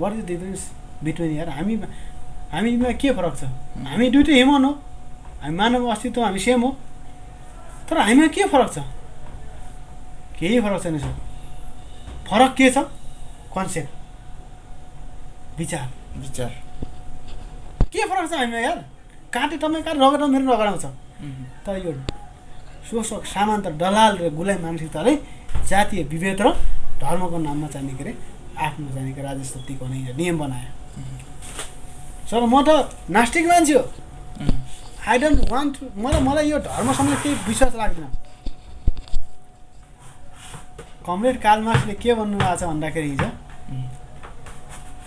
S1: what is the difference between यार? हामीमा के फरक छ? हामी दुइटै ह्युमन हो, हामी मानव अस्तित्व हामी सेम हो, तर हामीमा के फरक छ? केही फरक छैन सर। फरक के छ? कन्सेप्ट, विचार के फरक छ हामीमा यार? तपाईँ काटे रगडा मेरो रगडाउँछ, तर यो शोषक सामान्त दलाल र गुलाम मानसिकताले जातीय विभेद र धर्मको नाममा चाहिने के अरे आफ्नो चाहिने के राज्य शक्तिको नियम बनायो सर। म त नास्तिक मान्छे हो, आई डोन्ट वान्ट टु, मलाई यो धर्मसँग केही विश्वास लाग्दैन। कमरेड कार्ल मार्क्सले के भन्नुभएको छ भन्दाखेरि हिजो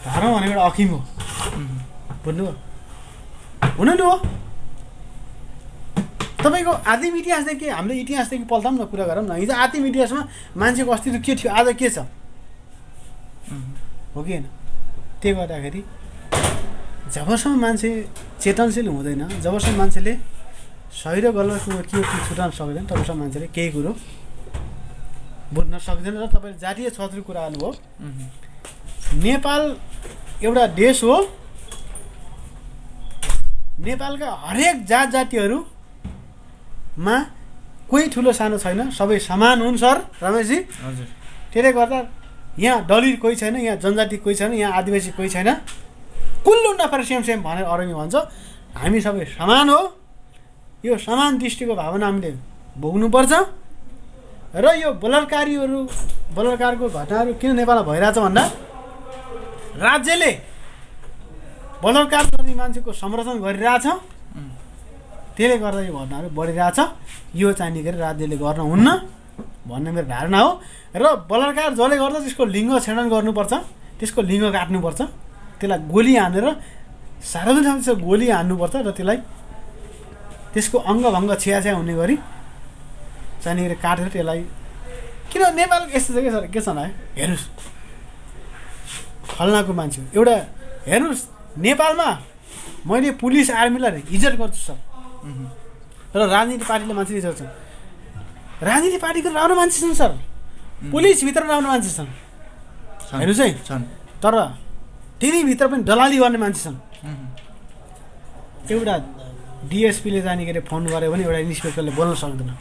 S1: धर्म भनेको एउटा अफिम हो, बुझ्नुभयो? हुन नि हो। तपाईँको आदिम इतिहासदेखि हामीले इतिहासदेखि पल्टाउँ न, कुरा गरौँ न। हिजो आदिम इतिहासमा मान्छेको अस्तित्व के थियो, आज के छ, हो कि होइन? त्यही गर्दाखेरि जबसम्म मान्छे चेतनशील हुँदैन, जबसम्म मान्छेले सही र गलतको के छुटाउन सक्दैन, तबसम्म मान्छेले केही कुरो बुझ्न सक्दैन। र तपाईँले जातीय छत्रुको कुरा गर्नुभयो। नेपाल एउटा देश हो, नेपालका हरेक जातिहरूमा कोही ठुलो सानो छैन, सबै समान हुन् सर रमेशजी।
S2: हजुर।
S1: त्यसले गर्दा यहाँ दलित कोही छैन, यहाँ जनजाति कोही छैन, यहाँ आदिवासी कोही छैन, कुल्लु नफर सेम भनेर अरूले भन्छ। हामी सबै समान हो। यो समान दृष्टिको भावना हामीले भोग्नुपर्छ। र यो बलात्कारको घटनाहरू किन नेपालमा भइरहेछ भन्दा राज्यले बलात्कार गर्ने मान्छेको संरक्षण गरिरहेछ, त्यसले गर्दा यो घटनाहरू बढिरहेछ। यो चाहिने गरी राज्यले गर्न हुन्न भन्ने मेरो धारणा हो। र बलात्कार जसले गर्दा त्यसको लिङ्ग छेडन गर्नुपर्छ, त्यसको लिङ्ग काट्नुपर्छ, त्यसलाई गोली हानेर सार्वजनिक ठाउँमा गोली हान्नुपर्छ र त्यसको अङ्गभङ्ग छ्याछ्या हुने गरी चाहिने गरी काटेर त्यसलाई। किन नेपाल यस्तो छ कि सर, के छ भने हेर्नुहोस्, फल्नाको मान्छे एउटा हेर्नुहोस्, नेपालमा मैले पुलिस आर्मीलाई इज्जत गर्छु सर, र राजनीति पार्टीले मान्छे इज्जत गर्छ। राजनीति पार्टीको राम्रो मान्छे छन् सर, पुलिसभित्र राम्रो मान्छे छन्, हेर्नुहोस् है, तर तिनीभित्र पनि दलाली गर्ने मान्छे छन्। एउटा डिएसपीले जाने के अरे फोन गऱ्यो भने एउटा इन्सपेक्टरले बोल्न सक्दैन।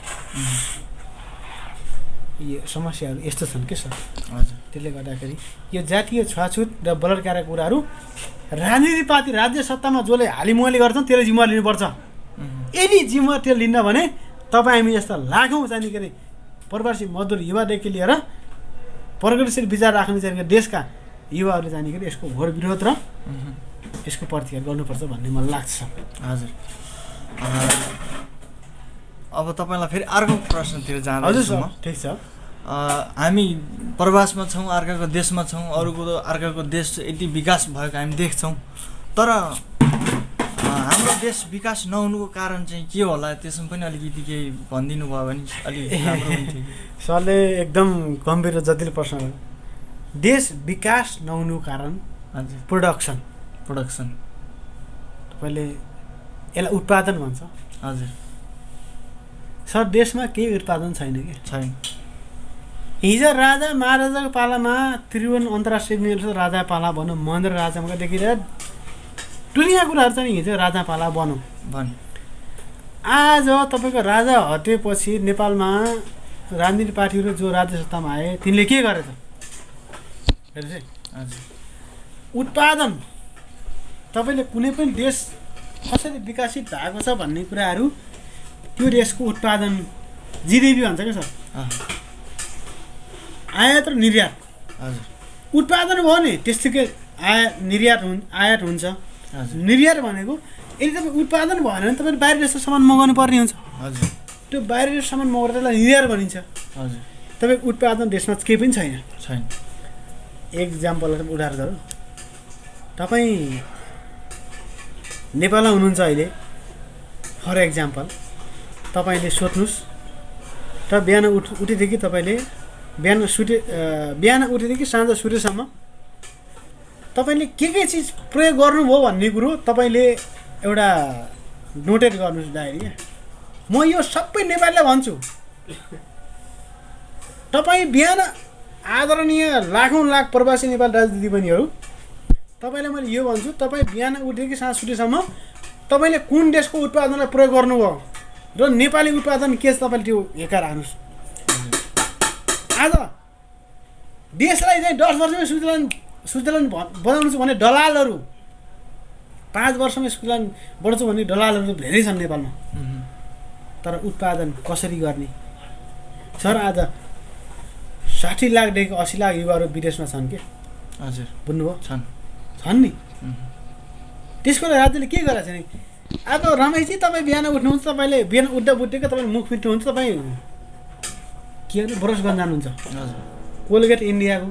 S1: यो समस्याहरू यस्तो छन् के सर।
S2: हजुर।
S1: त्यसले गर्दाखेरि यो जातीय छुवाछुत र बलात्कारका कुराहरू राजनीति पार्टी राज्य सत्तामा जसले हालिमुहाली गर्छन् त्यसले जिम्मा लिनुपर्छ। यदि जिम्मा त्यो लिन्न भने तपाईँ हामी जस्ता लाखौँ चाहिने के अरे प्रवासी मजदुर युवादेखि लिएर प्रगतिशील विचार राख्ने चाहिने देशका युवाहरूले चाहिने के अरे यसको घोर विरोध र यसको प्रतिकार गर्नुपर्छ भन्ने मलाई लाग्छ।
S2: हजुर। अब तपाईँलाई फेरि अर्को प्रश्नतिर जाँदा
S1: हजुर सर, ठिक छ।
S2: हामी प्रवासमा छौँ, अर्काको देशमा छौँ, अर्काको देश यति विकास भएको हामी देख्छौँ, तर हाम्रो देश विकास नहुनुको कारण चाहिँ के होला, त्यसमा पनि अलिकति केही भनिदिनु भयो भने अलिक राम्रो हुन्थ्यो।
S1: सरले एकदम गम्भीर र जटिल प्रश्न हो। देश विकास नहुनुको कारण
S2: हजुर
S1: प्रोडक्सन तपाईँले यसलाई उत्पादन भन्छ।
S2: हजुर
S1: सर, देशमा केही उत्पादन छैन कि
S2: छैन।
S1: हिजो राजा महाराजाको पालामा त्रिभुवन अन्तर्राष्ट्रिय मेल राजा पाला भनौँ, महेन्द्र राजामा देखिरहेर दुनियाँ कुराहरू चाहिँ हिजो राजा पाला भनौँ। आज तपाईँको राजा हटेपछि नेपालमा राजनीतिक पार्टीहरू जो राज्य सत्तामा आए तिनले के गरेछ हेर्नुहोस् है।
S2: हजुर।
S1: उत्पादन तपाईँले कुनै पनि देश कसरी विकसित भएको छ भन्ने कुराहरू त्यो देशको उत्पादन जिडिपी भन्छ क्या सर। आयात र निर्यात
S2: हजुर
S1: उत्पादन भयो नि त्यस्तै आयात हुन्छ
S2: हजुर
S1: निर्यात भनेको यदि तपाईँ उत्पादन भएन भने तपाईँले बाहिर देशको सामान मगाउनु पर्ने हुन्छ
S2: हजुर
S1: त्यो बाहिर देशको सामान मगाएर त्यसलाई निर्यात भनिन्छ
S2: हजुर
S1: तपाईँको उत्पादन देशमा केही पनि छैन
S2: छैन
S1: एक्जाम्पल उदाहरण गरौँ तपाईँ नेपालमा हुनुहुन्छ अहिले फर एक्जाम्पल तपाईँले सोध्नुहोस् त बिहान उठेदेखि तपाईँले बिहान उठेदेखि साँझ सुतेसम्म तपाईँले के चिज प्रयोग गर्नुभयो भन्ने कुरो तपाईँले एउटा नोटेट गर्नुहोस् डायरी म यो सबै नेपालीलाई भन्छु तपाईँ बिहान आदरणीय लाखौँ लाख प्रवासी नेपाल राजनीति बहिनीहरू तपाईँलाई मैले यो भन्छु तपाईँ बिहान उठेदेखि साँझ सुतेसम्म तपाईँले कुन देशको उत्पादनलाई प्रयोग गर्नुभयो र नेपाली उत्पादन के छ तपाईँले त्यो हेर्का राख्नुहोस् आज देशलाई चाहिँ 10 वर्षमै स्विजरल्यान्ड बनाउँछु भने दलालहरू 5 वर्षमै स्विजरल्यान्ड बढ्छु भन्ने दलालहरू धेरै छन् नेपालमा तर उत्पादन कसरी गर्ने सर आज 60 लाखदेखि 80 लाख युवाहरू विदेशमा छन् के
S2: हजुर
S1: बुझ्नुभयो
S2: छन्
S1: नि त्यसको लागि राज्यले के गरेको छ नि अब रमेशजी तपाईँ बिहान उठ्नुहुन्छ तपाईँले बिहान उठ्दा बुझ्दैको तपाईँले मुख फिट्नुहुन्छ तपाईँ के अरे ब्रस गर्न जानुहुन्छ
S2: हजुर
S1: कोलगेट इन्डियाको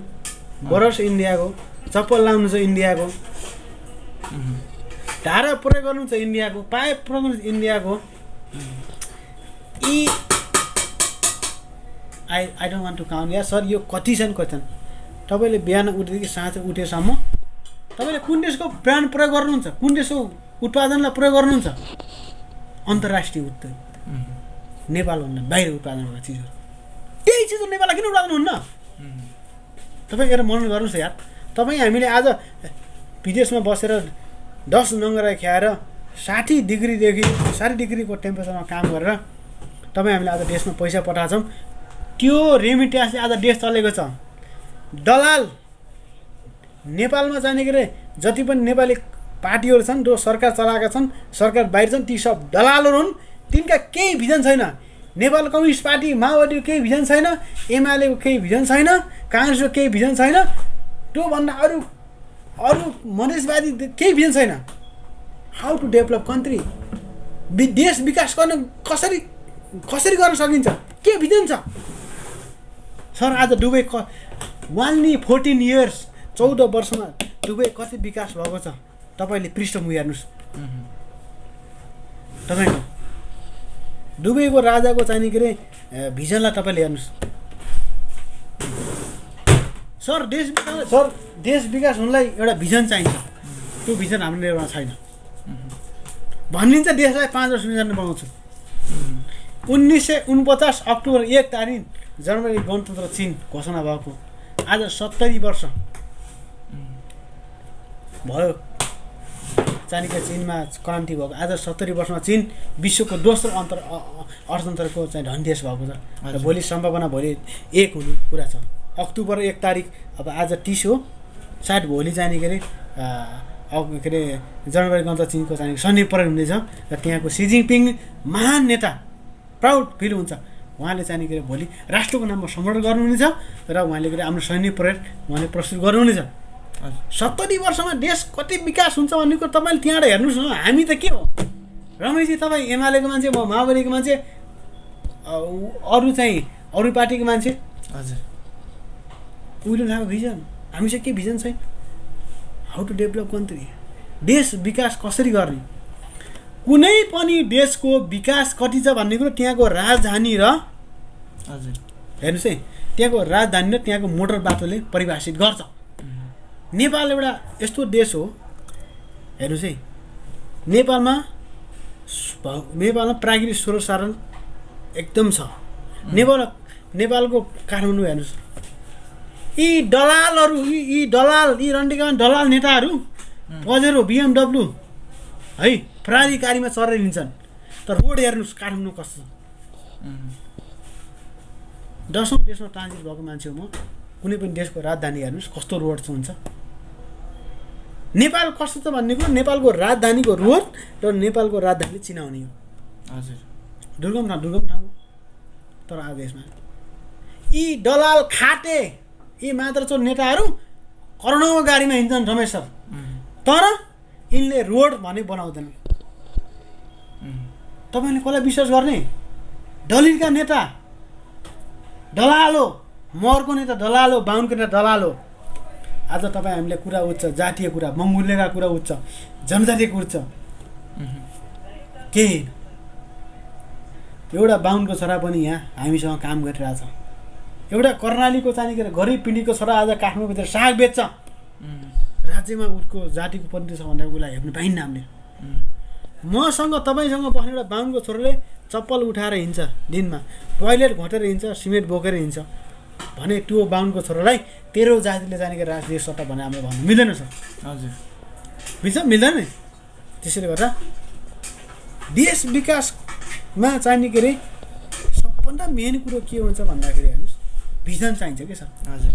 S1: ब्रस इन्डियाको चप्पल लाउनु छ इन्डियाको धारा प्रयोग गर्नुहुन्छ इन्डियाको पाइप प्रयोग गर्नुहुन्छ इन्डियाको यी I don't want to count या सर यो कति छन् तपाईँले बिहान उठेदेखि साँझ उठेसम्म तपाईँले कुन देशको ब्रान्ड प्रयोग गर्नुहुन्छ कुन देशको उत्पादनलाई प्रयोग गर्नुहुन्छ अन्तर्राष्ट्रिय उत्पादन नेपालभन्दा बाहिर उत्पादन भएको चिजहरू त्यही चिज नेपाललाई किन उत्पादन हुन्न तपाईँ एउटा मनन गर्नुहोस् यार तपाईँ हामीले आज विदेशमा बसेर 10 नङ्गरा खाएर 60 डिग्रीको टेम्परेचरमा काम गरेर तपाईँ हामीले आज देशमा पैसा पठाएछौँ त्यो रेमिट्यान्सले आज देश चलेको छ दलाल नेपालमा जाने के अरे जति पनि नेपाली पार्टीहरू छन् जो सरकार चलाएका छन् सरकार बाहिर छन् ती सब दलालहरू हुन् तिनका केही भिजन छैन नेपाल कम्युनिस्ट पार्टी माओवादीको केही भिजन छैन एमालेको केही भिजन छैन काङ्ग्रेसको केही भिजन छैन त्योभन्दा अरू मधेसवादी केही भिजन छैन हाउ टु डेभलप कन्ट्री देश विकास गर्न कसरी गर्न सकिन्छ के भिजन छ सर आज दुबई वान्ली 14 इयर्स 14 वर्षमा दुबई कति विकास भएको छ तपाईँले पृष्ठभूमि हेर्नुहोस् तपाईँको दुबईको राजाको चाहिने के अरे भिजनलाई तपाईँले हेर्नुहोस् सर देश विकास हुनलाई एउटा भिजन चाहिन्छ त्यो भिजन हाम्रो नेपालमा छैन भनिन्छ देशलाई 5 वर्ष भिजन बनाउँछु 1949 अक्टोबर 1 तारिक जनवरी गणतन्त्र चीन घोषणा भएको आज 70 वर्ष भयो चाइनिका चीनमा क्रान्ति भएको आज 70 वर्षमा चीन विश्वको दोस्रो अर्थतन्त्रको चाहिँ धनी देश भएको छ र भोलि सम्भावना भोलि 1 हुने कुरा छ अक्टोबर 1 तारिक अब आज 30 हो सायद भोलि जाने के अरे जनवरी गणतन्त्र चीनको चाहिँ सैन्य परेड हुनेछ र त्यहाँको सी जिनपिङ महान नेता प्राउड फिल हुन्छ उहाँले चाहिँ के भोलि राष्ट्रको नाममा सम्मान गर्नुहुनेछ र उहाँले के हाम्रो सैन्य परेड उहाँले प्रस्तुत गर्नुहुनेछ 70 वर्षमा देश कति विकास हुन्छ भन्ने कुरो तपाईँले त्यहाँबाट हेर्नुहोस् न हामी त के हो रमेशजी तपाईँ एमालेको मान्छे म माओवादीको मान्छे अरू पार्टीको मान्छे
S2: हजुर
S1: उहिले भएको भिजन हामी चाहिँ के भिजन छैन हाउ टु डेभलप कन्ट्री देश विकास कसरी गर्ने कुनै पनि देशको विकास कति छ भन्ने कुरो त्यहाँको राजधानी र
S2: हजुर
S1: हेर्नुहोस् है त्यहाँको राजधानी र त्यहाँको मोटर बाटोले परिभाषित गर्छ नेपाल एउटा यस्तो देश हो हेर्नुहोस् है नेपालमा प्राकृतिक स्रोत साधन एकदम छ नेपालको काठमाडौँ हेर्नुहोस् यी दलालहरू यी रन्डीका दलाल नेताहरू पजेरो BMW है प्राधिकारीमा चढेर लिन्छन् तर रोड हेर्नुहोस् काठमाडौँ कस्तो छ 10औं देशमा ट्रान्जिट भएको मान्छे हो म कुनै पनि देशको राजधानी हेर्नुहोस् कस्तो रोड हुन्छ नेपाल कस्तो छ भन्ने कुरो नेपालको राजधानीको रोड र नेपालको राजधानीले चिनाउने हो
S2: हजुर
S1: दुर्गम ठाउँ तर आज देशमा यी दलाल खाटे यी मात्र नेताहरू करोडौँ गाडीमा हिँड्छन् रमेश सर, तर यिनले रोड भने बनाउँदैनन्। तपाईँले कसलाई विश्वास गर्ने? दलितका नेता दलालो, मरको नेता दलालो, बाहुनको नेता दलालो। आज तपाईँ हामीले कुरा उठ्छ, जातीय कुरा, मङ्गुल्यका कुरा उठ्छ, जनजातिको उठ्छ, केही एउटा बाहुनको छोरा पनि यहाँ हामीसँग काम गरिरहेछ। एउटा कर्णालीको चाहिँ गरिब पिँढीको छोरा आज काठमाडौँभित्र साग बेच्छ, राज्यमा उसको जातिको पन्थी छ भनेर उसलाई हेर्नु पाइन्न हामीले। मसँग तपाईँसँग बस्ने एउटा बाहुनको छोराले चप्पल उठाएर हिँड्छ, दिनमा टोइलेट घटेर हिँड्छ, सिमेन्ट बोकेर हिँड्छ भने त्यो बाहुनको छोरालाई तेरो जातिले जाने राष्ट्रिय सत्ता भने हामीले भन्नु मिल्दैन सर।
S2: हजुर,
S1: मिल्छ? मिल्दैन। त्यसैले गर्दा देश विकासमा चाहिने के अरे सबभन्दा मेन कुरो के हुन्छ भन्दाखेरि हेर्नुहोस्, भिजन चाहिन्छ कि सर।
S2: हजुर,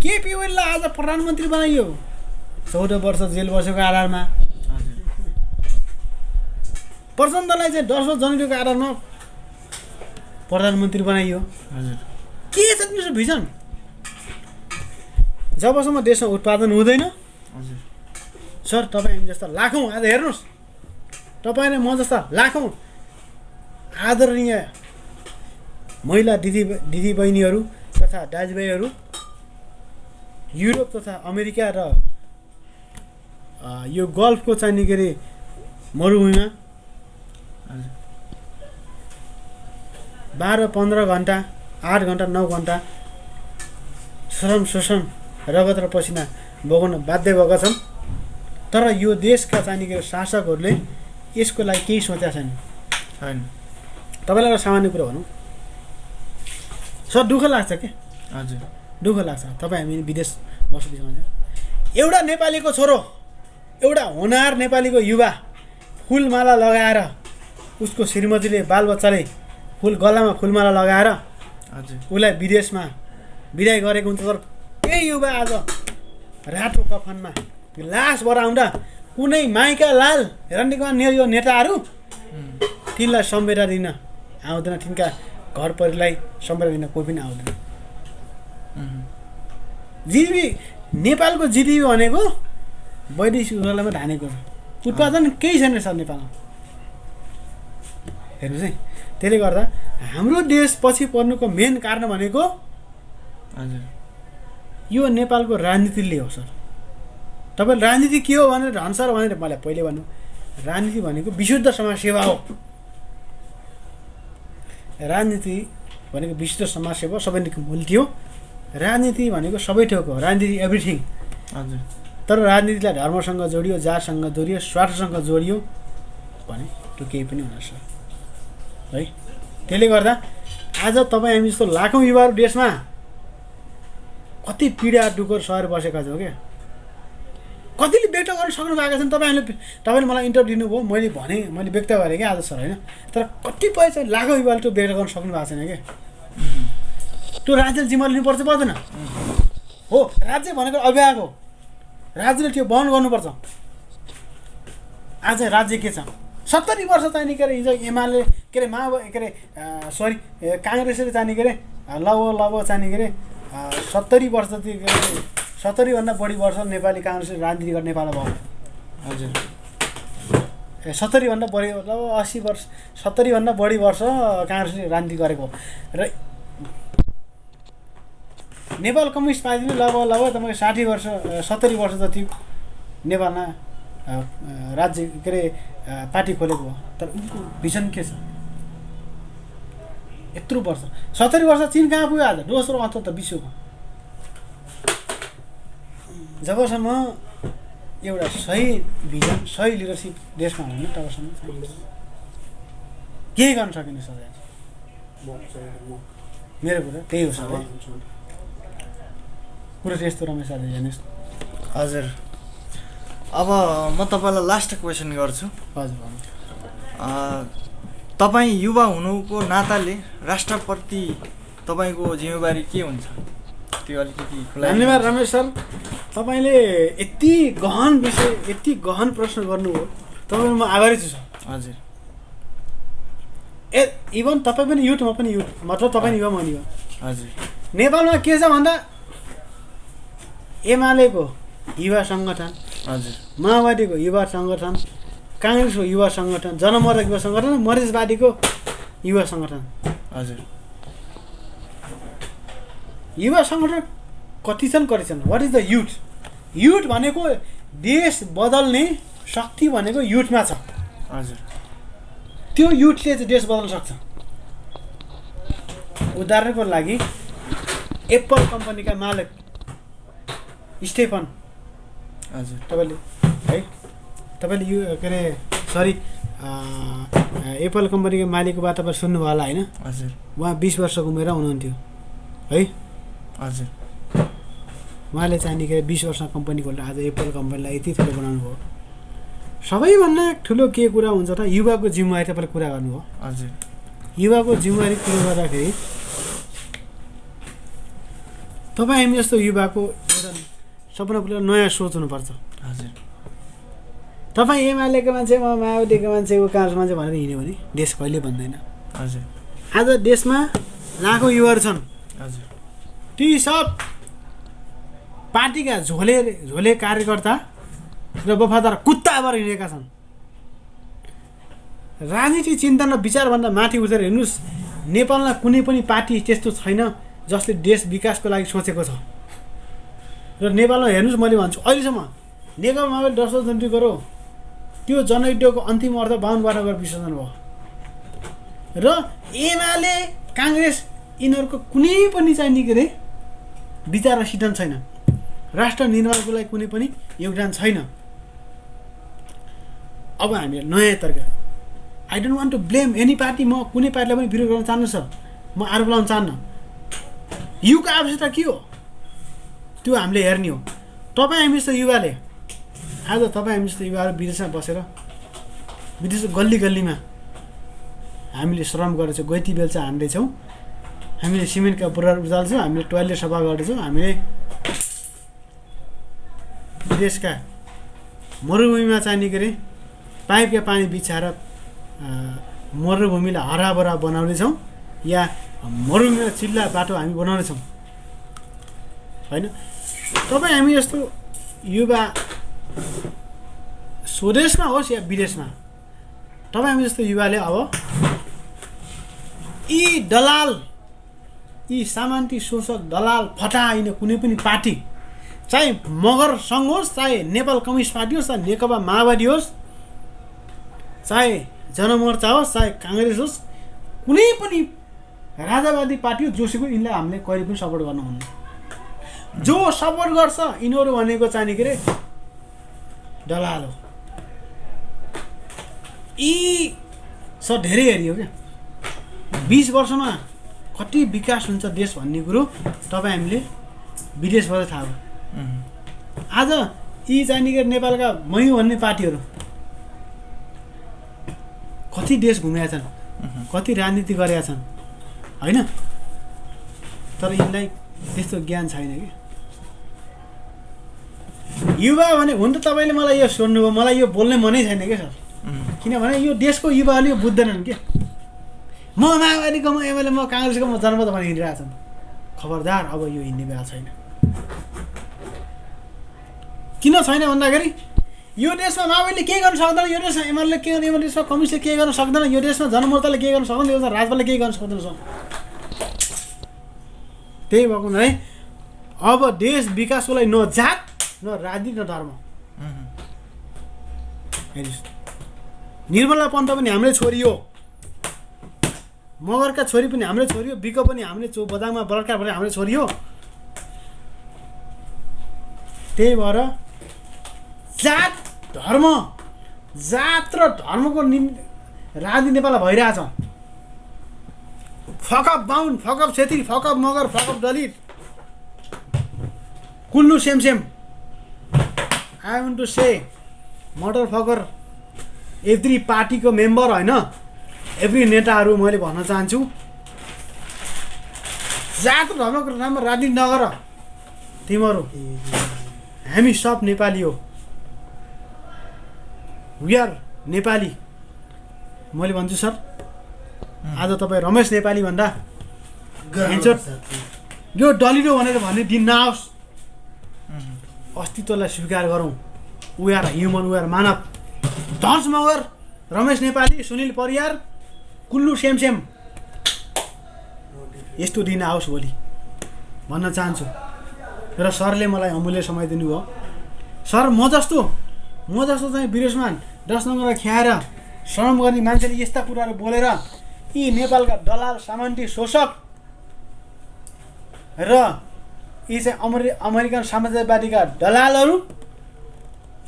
S1: केपी ओलीलाई आज प्रधानमन्त्री बनाइयो, 14 वर्ष जेल बसेको आधारमा। प्रचण्डलाई चाहिँ 10 वर्ष जनवरीको आधारमा प्रधानमन्त्री बनाइयो।
S2: हजुर,
S1: के छ तिम्रो भिजन? जबसम्म देशमा उत्पादन हुँदैन सर, तपाईँ हामी जस्ता लाखौँ, आज हेर्नुहोस् तपाईँ र म जस्ता लाखौँ आदरणीय महिला दिदी बहिनीहरू तथा दाजुभाइहरू युरोप तथा अमेरिका र यो गल्फको चाहिने के अरे मरुभूमिमा 12-15 घन्टा, 8 घन्टा, 9 घन्टा श्रम शोषण रगत र पसिना बगाउन बाध्य भएका छन्। तर यो देशका चाहिने के शासकहरूले यसको लागि केही सोचेका छैन। तपाईँलाई एउटा सामान्य कुरा भनौँ सर, दुःख लाग्छ के?
S2: हजुर,
S1: दुःख लाग्छ। तपाईँ हामी विदेश बस्दैछौँ भने एउटा नेपालीको छोरो, एउटा होनहार नेपालीको युवा फुलमाला लगाएर, उसको श्रीमतीले बालबच्चाले गलामा फुलमाला लगाएर उसलाई विदेशमा बिदाई गरेको हुन्छ। तर त्यही युवा आज रातो कफनमा लास भएर आउँदा कुनै माइका लाल हिरण्यकुमार यो नेताहरू तिनलाई सम्झेर दिन आउँदैन, तिनका घर परिवारलाई सम्झेर दिन कोही पनि आउँदैन। जिडिपी नेपालको जिडिपी भनेको वैदेशिक उद्योगमा ढानेको छ, उत्पादन केही छैन सर नेपालमा। हेर्नुहोस् है, त्यसले गर्दा हाम्रो देश पछि पर्नुको मेन कारण भनेको यो नेपालको राजनीतिले हो सर। तपाईँ राजनीति के हो भनेर धनसर भनेर मलाई पहिले भन्नु, राजनीति भनेको विशुद्ध समाजसेवा हो। राजनीति भनेको विशुद्ध समाजसेवा सबैदेखि मूल्य हो। राजनीति भनेको सबै थोक हो, राजनीति एभ्रिथिङ।
S2: हजुर,
S1: तर राजनीतिलाई धर्मसँग जोडियो, जातसँग जोडियो, स्वार्थसँग जोडियो भने त्यो केही पनि हुन सक्छ है। त्यसले गर्दा आज तपाईँ हामी जस्तो लाखौँ युवाहरू देशमा कति पीडा दुःख सहेर बसेका छौँ क्या। कतिले व्यक्त गर्न सक्नु भएको छैन। तपाईँले मलाई इन्टरभ्यू दिनुभयो, मैले भने, मैले व्यक्त गरेँ क्या आज सर होइन। तर कतिपय चाहिँ लाखौँ युवाले त्यो व्यक्त गर्न सक्नु भएको छैन क्या। त्यो राज्यले जिम्मा लिनुपर्छ पर्दैन हो? राज्य भनेको अभिभावक हो, राज्यले त्यो वहन गर्नुपर्छ। आज राज्य के छ? 70 वर्ष चाहिने के अरे हिजो एमाले के अरे काङ्ग्रेसले चाहिने के अरे लगभग चाहिने के अरे 70 वर्ष जति 70भन्दा बढी वर्ष नेपाली काङ्ग्रेसले राजनीति गर्ने नेपालमा भयो।
S2: हजुर,
S1: 70भन्दा बढी, लगभग 80 वर्ष, 70भन्दा बढी वर्ष काङ्ग्रेसले राजनीति गरेको र नेपाल कम्युनिस्ट पार्टीले लगभग तपाईँको 60 वर्ष 70 वर्ष जति नेपालमा राज्य के अरे पार्टी खोलेको हो। तर उनको भिजन के छ? यत्रो वर्ष 70 वर्ष चीन कहाँ पुग्यो आज? दोस्रो अन्त त विश्वको। जबसम्म एउटा सही भिजन, सही लिडरसिप देशमा हुँदैन तबसम्म केही गर्न सकिने सजाय। मेरो कुरा त्यही हो सबै कुरा चाहिँ यस्तो। रमेश आज हेर्नुहोस्।
S2: हजुर, अब म तपाईँलाई लास्ट क्वेसन गर्छु।
S1: हजुर,
S2: तपाईँ युवा हुनुको नाताले राष्ट्रप्रति तपाईँको जिम्मेवारी के हुन्छ त्यो अलिकति?
S1: धन्यवाद रमेश सर, तपाईँले यति गहन विषय, यति गहन प्रश्न गर्नुभयो, तपाईँलाई म आभारी छु सर।
S2: हजुर,
S1: इभन तपाईँ पनि युथ, म पनि युथ, मतलब तपाईँ युवा, म युवा।
S2: हजुर,
S1: नेपालमा के छ भन्दा एमालेको युवा सङ्गठन,
S2: हजुर
S1: माओवादीको युवा सङ्गठन, काङ्ग्रेसको युवा सङ्गठन, जनमोर्चाको युवा सङ्गठन, मधेसवादीको युवा सङ्गठन।
S2: हजुर
S1: युवा सङ्गठन कति छन् कति छन्? What is the youth? Youth भनेको देश बदल्ने शक्ति भनेको युथमा छ।
S2: हजुर
S1: त्यो युथले चाहिँ देश बदल्न सक्छ। उदाहरणको लागि एप्पल कम्पनीका मालिक स्टेफन,
S2: हजुर
S1: तपाईँले है तपाईँले यो के अरे सरी एप्पल कम्पनीको मालिकको बात तपाईँ सुन्नुभयो होला होइन?
S2: हजुर
S1: उहाँ 20 वर्षको उमेर हुनुहुन्थ्यो है।
S2: हजुर
S1: उहाँले चाहिँ नि के 20 वर्ष कम्पनी खोलेर आज एप्पल कम्पनीलाई यति ठुलो बनाउनु भयो। सबैभन्दा ठुलो के कुरा हुन्छ त युवाको जिम्मेवारी तपाईँले कुरा गर्नुभयो।
S2: हजुर
S1: युवाको जिम्मेवारी कुरो गर्दाखेरि तपाईँ हामी जस्तो युवाको एउटा सबभन्दा पहिला नयाँ सोच हुनुपर्छ।
S2: हजुर
S1: तपाईँ एमालेको मान्छे, म माओवादीको मान्छे, ऊ काङ्ग्रेस मान्छे भनेर हिँड्यो भने देश कहिले बन्दैन।
S2: हजुर
S1: आज देशमा लाखौँ युवाहरू छन्,
S2: हजुर
S1: ती सब पार्टीका झोले कार्यकर्ता र वफादार कुत्ता भएर हिँडेका छन्। राजनीति चिन्तन र विचारभन्दा माथि उठेर हेर्नुहोस्, नेपालमा कुनै पनि पार्टी त्यस्तो छैन जसले देश विकासको लागि सोचेको छ। र नेपालमा हेर्नुहोस्, मैले भन्छु अहिलेसम्म नेकपा माओवादी 10 जनटी गरो, त्यो जनयुद्धको अन्तिम अर्थ 52 गरेर विसर्जन भयो। र एमाले काङ्ग्रेस यिनीहरूको कुनै पनि चाहिँ नि के अरे विचार र सिद्धान्त छैन। राष्ट्र निर्माणको लागि कुनै पनि योगदान छैन। अब हामीले नयाँ तरिका, I don't want to blame any party. म कुनै पार्टीलाई पनि विरोध गर्न चाहन्न सर, म आरोप लगाउन चाहन्न। युगको आवश्यकता के हो त्यो हामीले हेर्ने हो। तपाईँ हामी जस्तो युवाले आज तपाईँ हामी जस्तो युवाहरू विदेशमा बसेर विदेशको गल्ली गल्लीमा हामीले श्रम गरेछौँ, गैती बेल्चा हान्दैछौँ, हामीले सिमेन्टका बुरा उचाल्छौँ, हामीले टोयलेट सफा गर्दैछौँ, हामीले विदेशका मरुभूमिमा चाहिने के अरे पाइपका पानी बिछाएर मरुभूमिलाई हराभरा बनाउनेछौँ या मरुभूमिमा चिल्ला बाटो हामी बनाउनेछौँ होइन। तपाईँ हामी जस्तो युवा स्वदेशमा होस् या विदेशमा, तपाईँ हामी जस्तो युवाले अब यी दलाल, यी सामान्ती शोषक दलाल फटाइने कुनै पनि पार्टी, चाहे मगर सङ्घ होस्, चाहे नेपाल कम्युनिस्ट पार्टी होस्, चाहे नेकपा माओवादी होस्, चाहे जनमोर्चा होस्, चाहे काङ्ग्रेस होस्, कुनै पनि राजावादी पार्टी हो जोसुकै, यिनलाई हामीले कहिले पनि सपोर्ट गर्नुहुन्न। जो सपोर्ट गर्छ यिनीहरू भनेको चाहिँ के अरे दलाल हो। यी सर धेरै हेरियो क्या 20 वर्षमा कति विकास हुन्छ देश भन्ने कुरो तपाईँ हामीले विदेशबाट थाहा हो। आज यी चाहिँ के नेपालका मै भन्ने पार्टीहरू कति देश घुमेका छन्, कति राजनीति गरेका छन् होइन। तर यिनलाई त्यस्तो ज्ञान छैन कि। युवा भने हुन त तपाईँले मलाई यो सोध्नुभयो, मलाई यो बोल्ने मनै छैन क्या सर। किनभने यो देशको युवाहरूले यो बुझ्दैनन् क्या। म माओवादीको, म एमएलए, म काङ्ग्रेसको, म जनमत भनेर हिँडिरहेको छन्। खबरदार, अब यो हिँड्ने बेला छैन। किन छैन भन्दाखेरि यो देशमा माओवादीले केही गर्न सक्दैन, यो देशमा एमएलए के गर्ने, यो देशमा कम्युनिस्टले केही गर्न सक्दैन, यो देशमा जनमोर्चाले केही गर्न सक्दैन, यो देशमा राजपालले केही गर्न सक्दैन सर। त्यही भएको हुनाले अब देश विकासको लागि न जात, न राजनीति, न धर्म। हेर्नुहोस्, निर्मला पन्त पनि हाम्रै छोरी हो, मगरका छोरी पनि हाम्रै छोरी हो, बिको पनि हामीले बदाङमा बलात्कार भने हाम्रै छोरी हो। त्यही भएर जात र धर्मको राजनीति नेपालमा भइरहेछ। Fuck up Bahun, fuck up Chhetri, fuck up Magar, fuck up Dalit, कुल्लु same same. I want to say murder fucker every पार्टीको मेम्बर होइन, एभ्री नेताहरू मैले भन्न चाहन्छु, जात र धर्मको नाममा राजनीति नगर। तिमीहरू हामी सब नेपाली हो, वी आर नेपाली। मैले भन्छु सर, आज तपाईँ रमेश नेपाली भन्दा यो डलिडो भनेर भन्ने दिन नआओस्। अस्तित्वलाई स्वीकार गरौँ। We are human, we are मानव। धर्ष मगर, रमेश नेपाली, सुनिल परियार, कुल्लु सेमसेम यस्तो दिन आओस् भोलि भन्न चाहन्छु। र सरले मलाई अमूल्य समय दिनुभयो। सर म जस्तो चाहिँ विदेशमा 10 नम्बर ख्याएर श्रम गर्ने मान्छेले यस्ता कुराहरू बोलेर यी नेपालका दलाल सामन्ती शोषक र यी चाहिँ अमेरिकन साम्राज्यवादीका दलालहरू,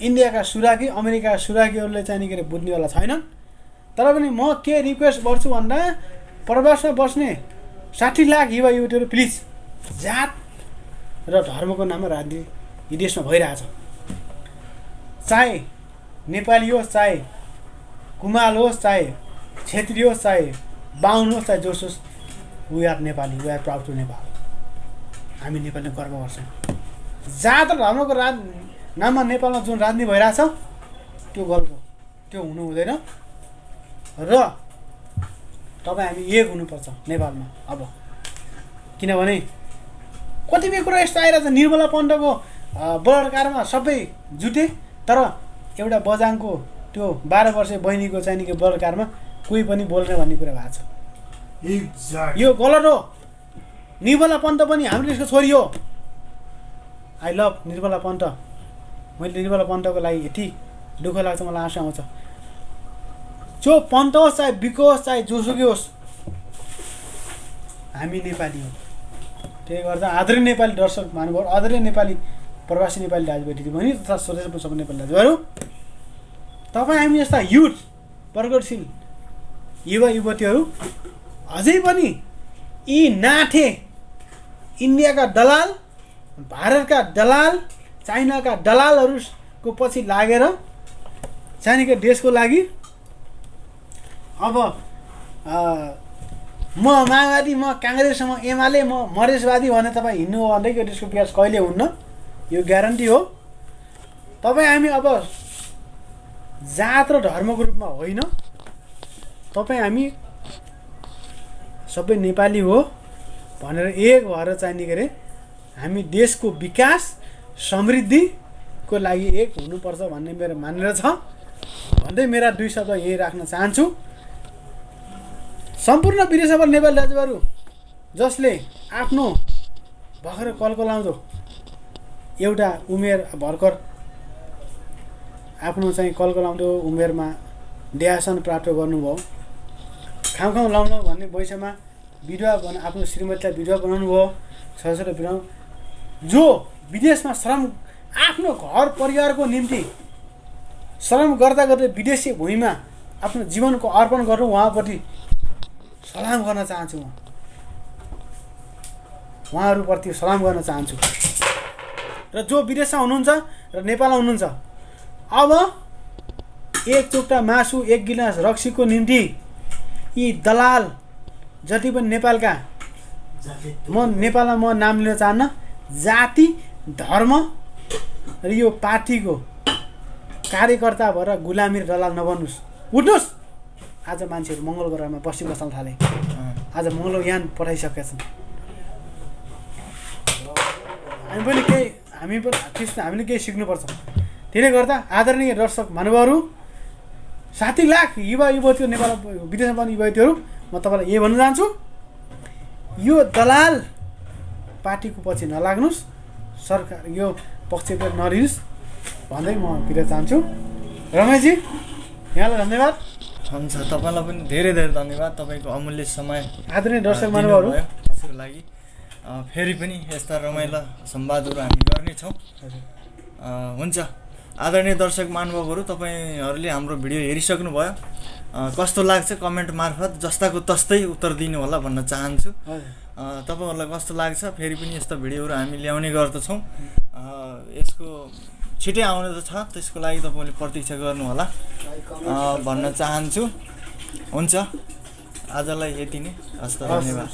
S1: इन्डियाका सुराकी, अमेरिकाका सुराकीहरूले चाहिँ नि के अरे बुझ्नेवाला छैनन्। तर पनि म के रिक्वेस्ट गर्छु भन्दा प्रवासमा बस्ने 60 लाख युवा युवतीहरू प्लिज जात र धर्मको नाममा राजनीति यी देशमा भइरहेछ। चाहे नेपाली होस्, चाहे कुमाल होस्, चाहे छेत्री होस्, चाहे बाहुन होस्, चाहे जोस होस्, we are Nepali, we are proud to Nepal. हामी नेपालले गर्व गर्छौँ। जात र धर्मको नाममा नेपालमा जुन राजनीति भइरहेछ त्यो गल्प, त्यो हुनु हुँदैन। र तपाईँ हामी एक हुनुपर्छ नेपालमा अब। किनभने कतिपय कुरा यस्तो आइरहेछ, निर्मला पन्तको बलात्कारमा सबै जुटे, तर एउटा बजाङको त्यो 12 वर्षे बहिनीको चाहिँ नि बलात्कारमा कोही पनि बोल्ने भन्ने कुरा भएको छ। यो गलत हो। निर्मला पन्त पनि हाम्रो देशको छोरी हो। I love Nirmala Pant. मैले निर्मला पन्तको लागि यति दुःख लाग्छ, मलाई आँसु आउँछ। जो पन्त होस्, चाहे बिको होस्, चाहे जोसुकै होस्, हामी नेपाली हो। त्यसले गर्दा आदरणीय नेपाली दर्शक महानुभाव, आदरणीय नेपाली प्रवासी नेपाली दाजुभाइ दिदीबहिनी तथा स्वदेश सबै नेपाली दाजुभाइहरू, तपाईँ हामी यस्ता युथ प्रगतिशील युवा युवतीहरू अझै पनि यी नाथे इन्डियाका दलाल, भारतका दलाल, चाइनाका दलालहरूको पछि लागेर चाइनाका देशको लागि अब म माओवादी, म काङ्ग्रेस, म एमाले, म मधेसवादी भने तपाईँ हिँड्नु हो भनेदेखि देशको विकास कहिले हुन्न, यो ग्यारेन्टी हो। तपाईँ हामी अब जात र धर्मको रूपमा होइन, तपाईँ हामी सबै नेपाली हो भनेर एक भएर चाहिने के अरे हामी देशको विकास समृद्धिको लागि एक हुनुपर्छ भन्ने मेरो मानेर छ भन्दै मेरा 2 शब्द यही राख्न चाहन्छु। सम्पूर्ण विदेशमा नेपाली दाजुभाइहरू जसले आफ्नो भर्खर कलकलाउँदो एउटा उमेर भर्खर आफ्नो चाहिँ कलकलाउँदो उमेरमा देहासन प्राप्त गर्नुभयो, खाउँ लाउँ भन्ने वयसमा विधवा आफ्नो श्रीमतीलाई विधवा बनाउनु भयो, छोराछोरी बनाउनु, जो विदेशमा श्रम आफ्नो घर परिवारको निम्ति श्रम गर्दा गर्दै विदेशी भूमिमा आफ्नो जीवनको अर्पण गर्नु, उहाँप्रति सलाम गर्न चाहन्छु। म उहाँहरूप्रति सलाम गर्न चाहन्छु। र जो विदेशमा हुनुहुन्छ र नेपालमा हुनुहुन्छ, अब एक चोक्टा मासु, एक गिलास रक्सीको निम्ति यी दलाल जति पनि नेपालका, म नेपालमा म नाम लिन चाहन्न, जाति धर्म र यो पार्टीको कार्यकर्ता भएर गुलामी र दलाल नबन्नुहोस्। उठ्नुहोस्। आज मान्छेहरू मङ्गल ग्रहमा बस्न थाले। आज मङ्गलयान पठाइसकेका छन्। हामीले केही सिक्नुपर्छ। त्यसले गर्दा आदरणीय दर्शक महानुभावहरू, 60 लाख युवा युवतीहरू नेपाल विदेशमा पनि युवतीहरू, म तपाईँलाई यही भन्न चाहन्छु, यो दलाल पार्टीको पछि नलाग्नुहोस्, सरकार यो पक्षबाट नलिनुहोस् भन्दै म बिदा चाहन्छु। रमेशजी यहाँलाई धन्यवाद।
S2: हुन्छ, तपाईँलाई पनि धेरै धेरै धन्यवाद। तपाईँको अमूल्य समय
S1: आदरणीय दर्शक महानुभावहरू
S2: त्यसको लागि फेरि पनि यस्ता रमाइला संवादहरू हामी गर्नेछौँ। हुन्छ, आदरणीय दर्शक महानुभावहरू, तपाईँहरूले हाम्रो भिडियो हेरिसक्नुभयो। कस्तो लाग्छ कमेन्ट मार्फत जस्ताको तस्तै उत्तर दिनु होला भन्न चाहन्छु। तपाईँहरूलाई कस्तो लाग्छ, फेरि पनि यस्ता भिडियोहरू हामी ल्याउने गर्दछौँ। यसको छिटै आउने त छ, त्यसको लागि तपाईँले प्रतीक्षा गर्नुहोला भन्न चाहन्छु। हुन्छ, आजलाई यति नै। हस्त, धन्यवाद।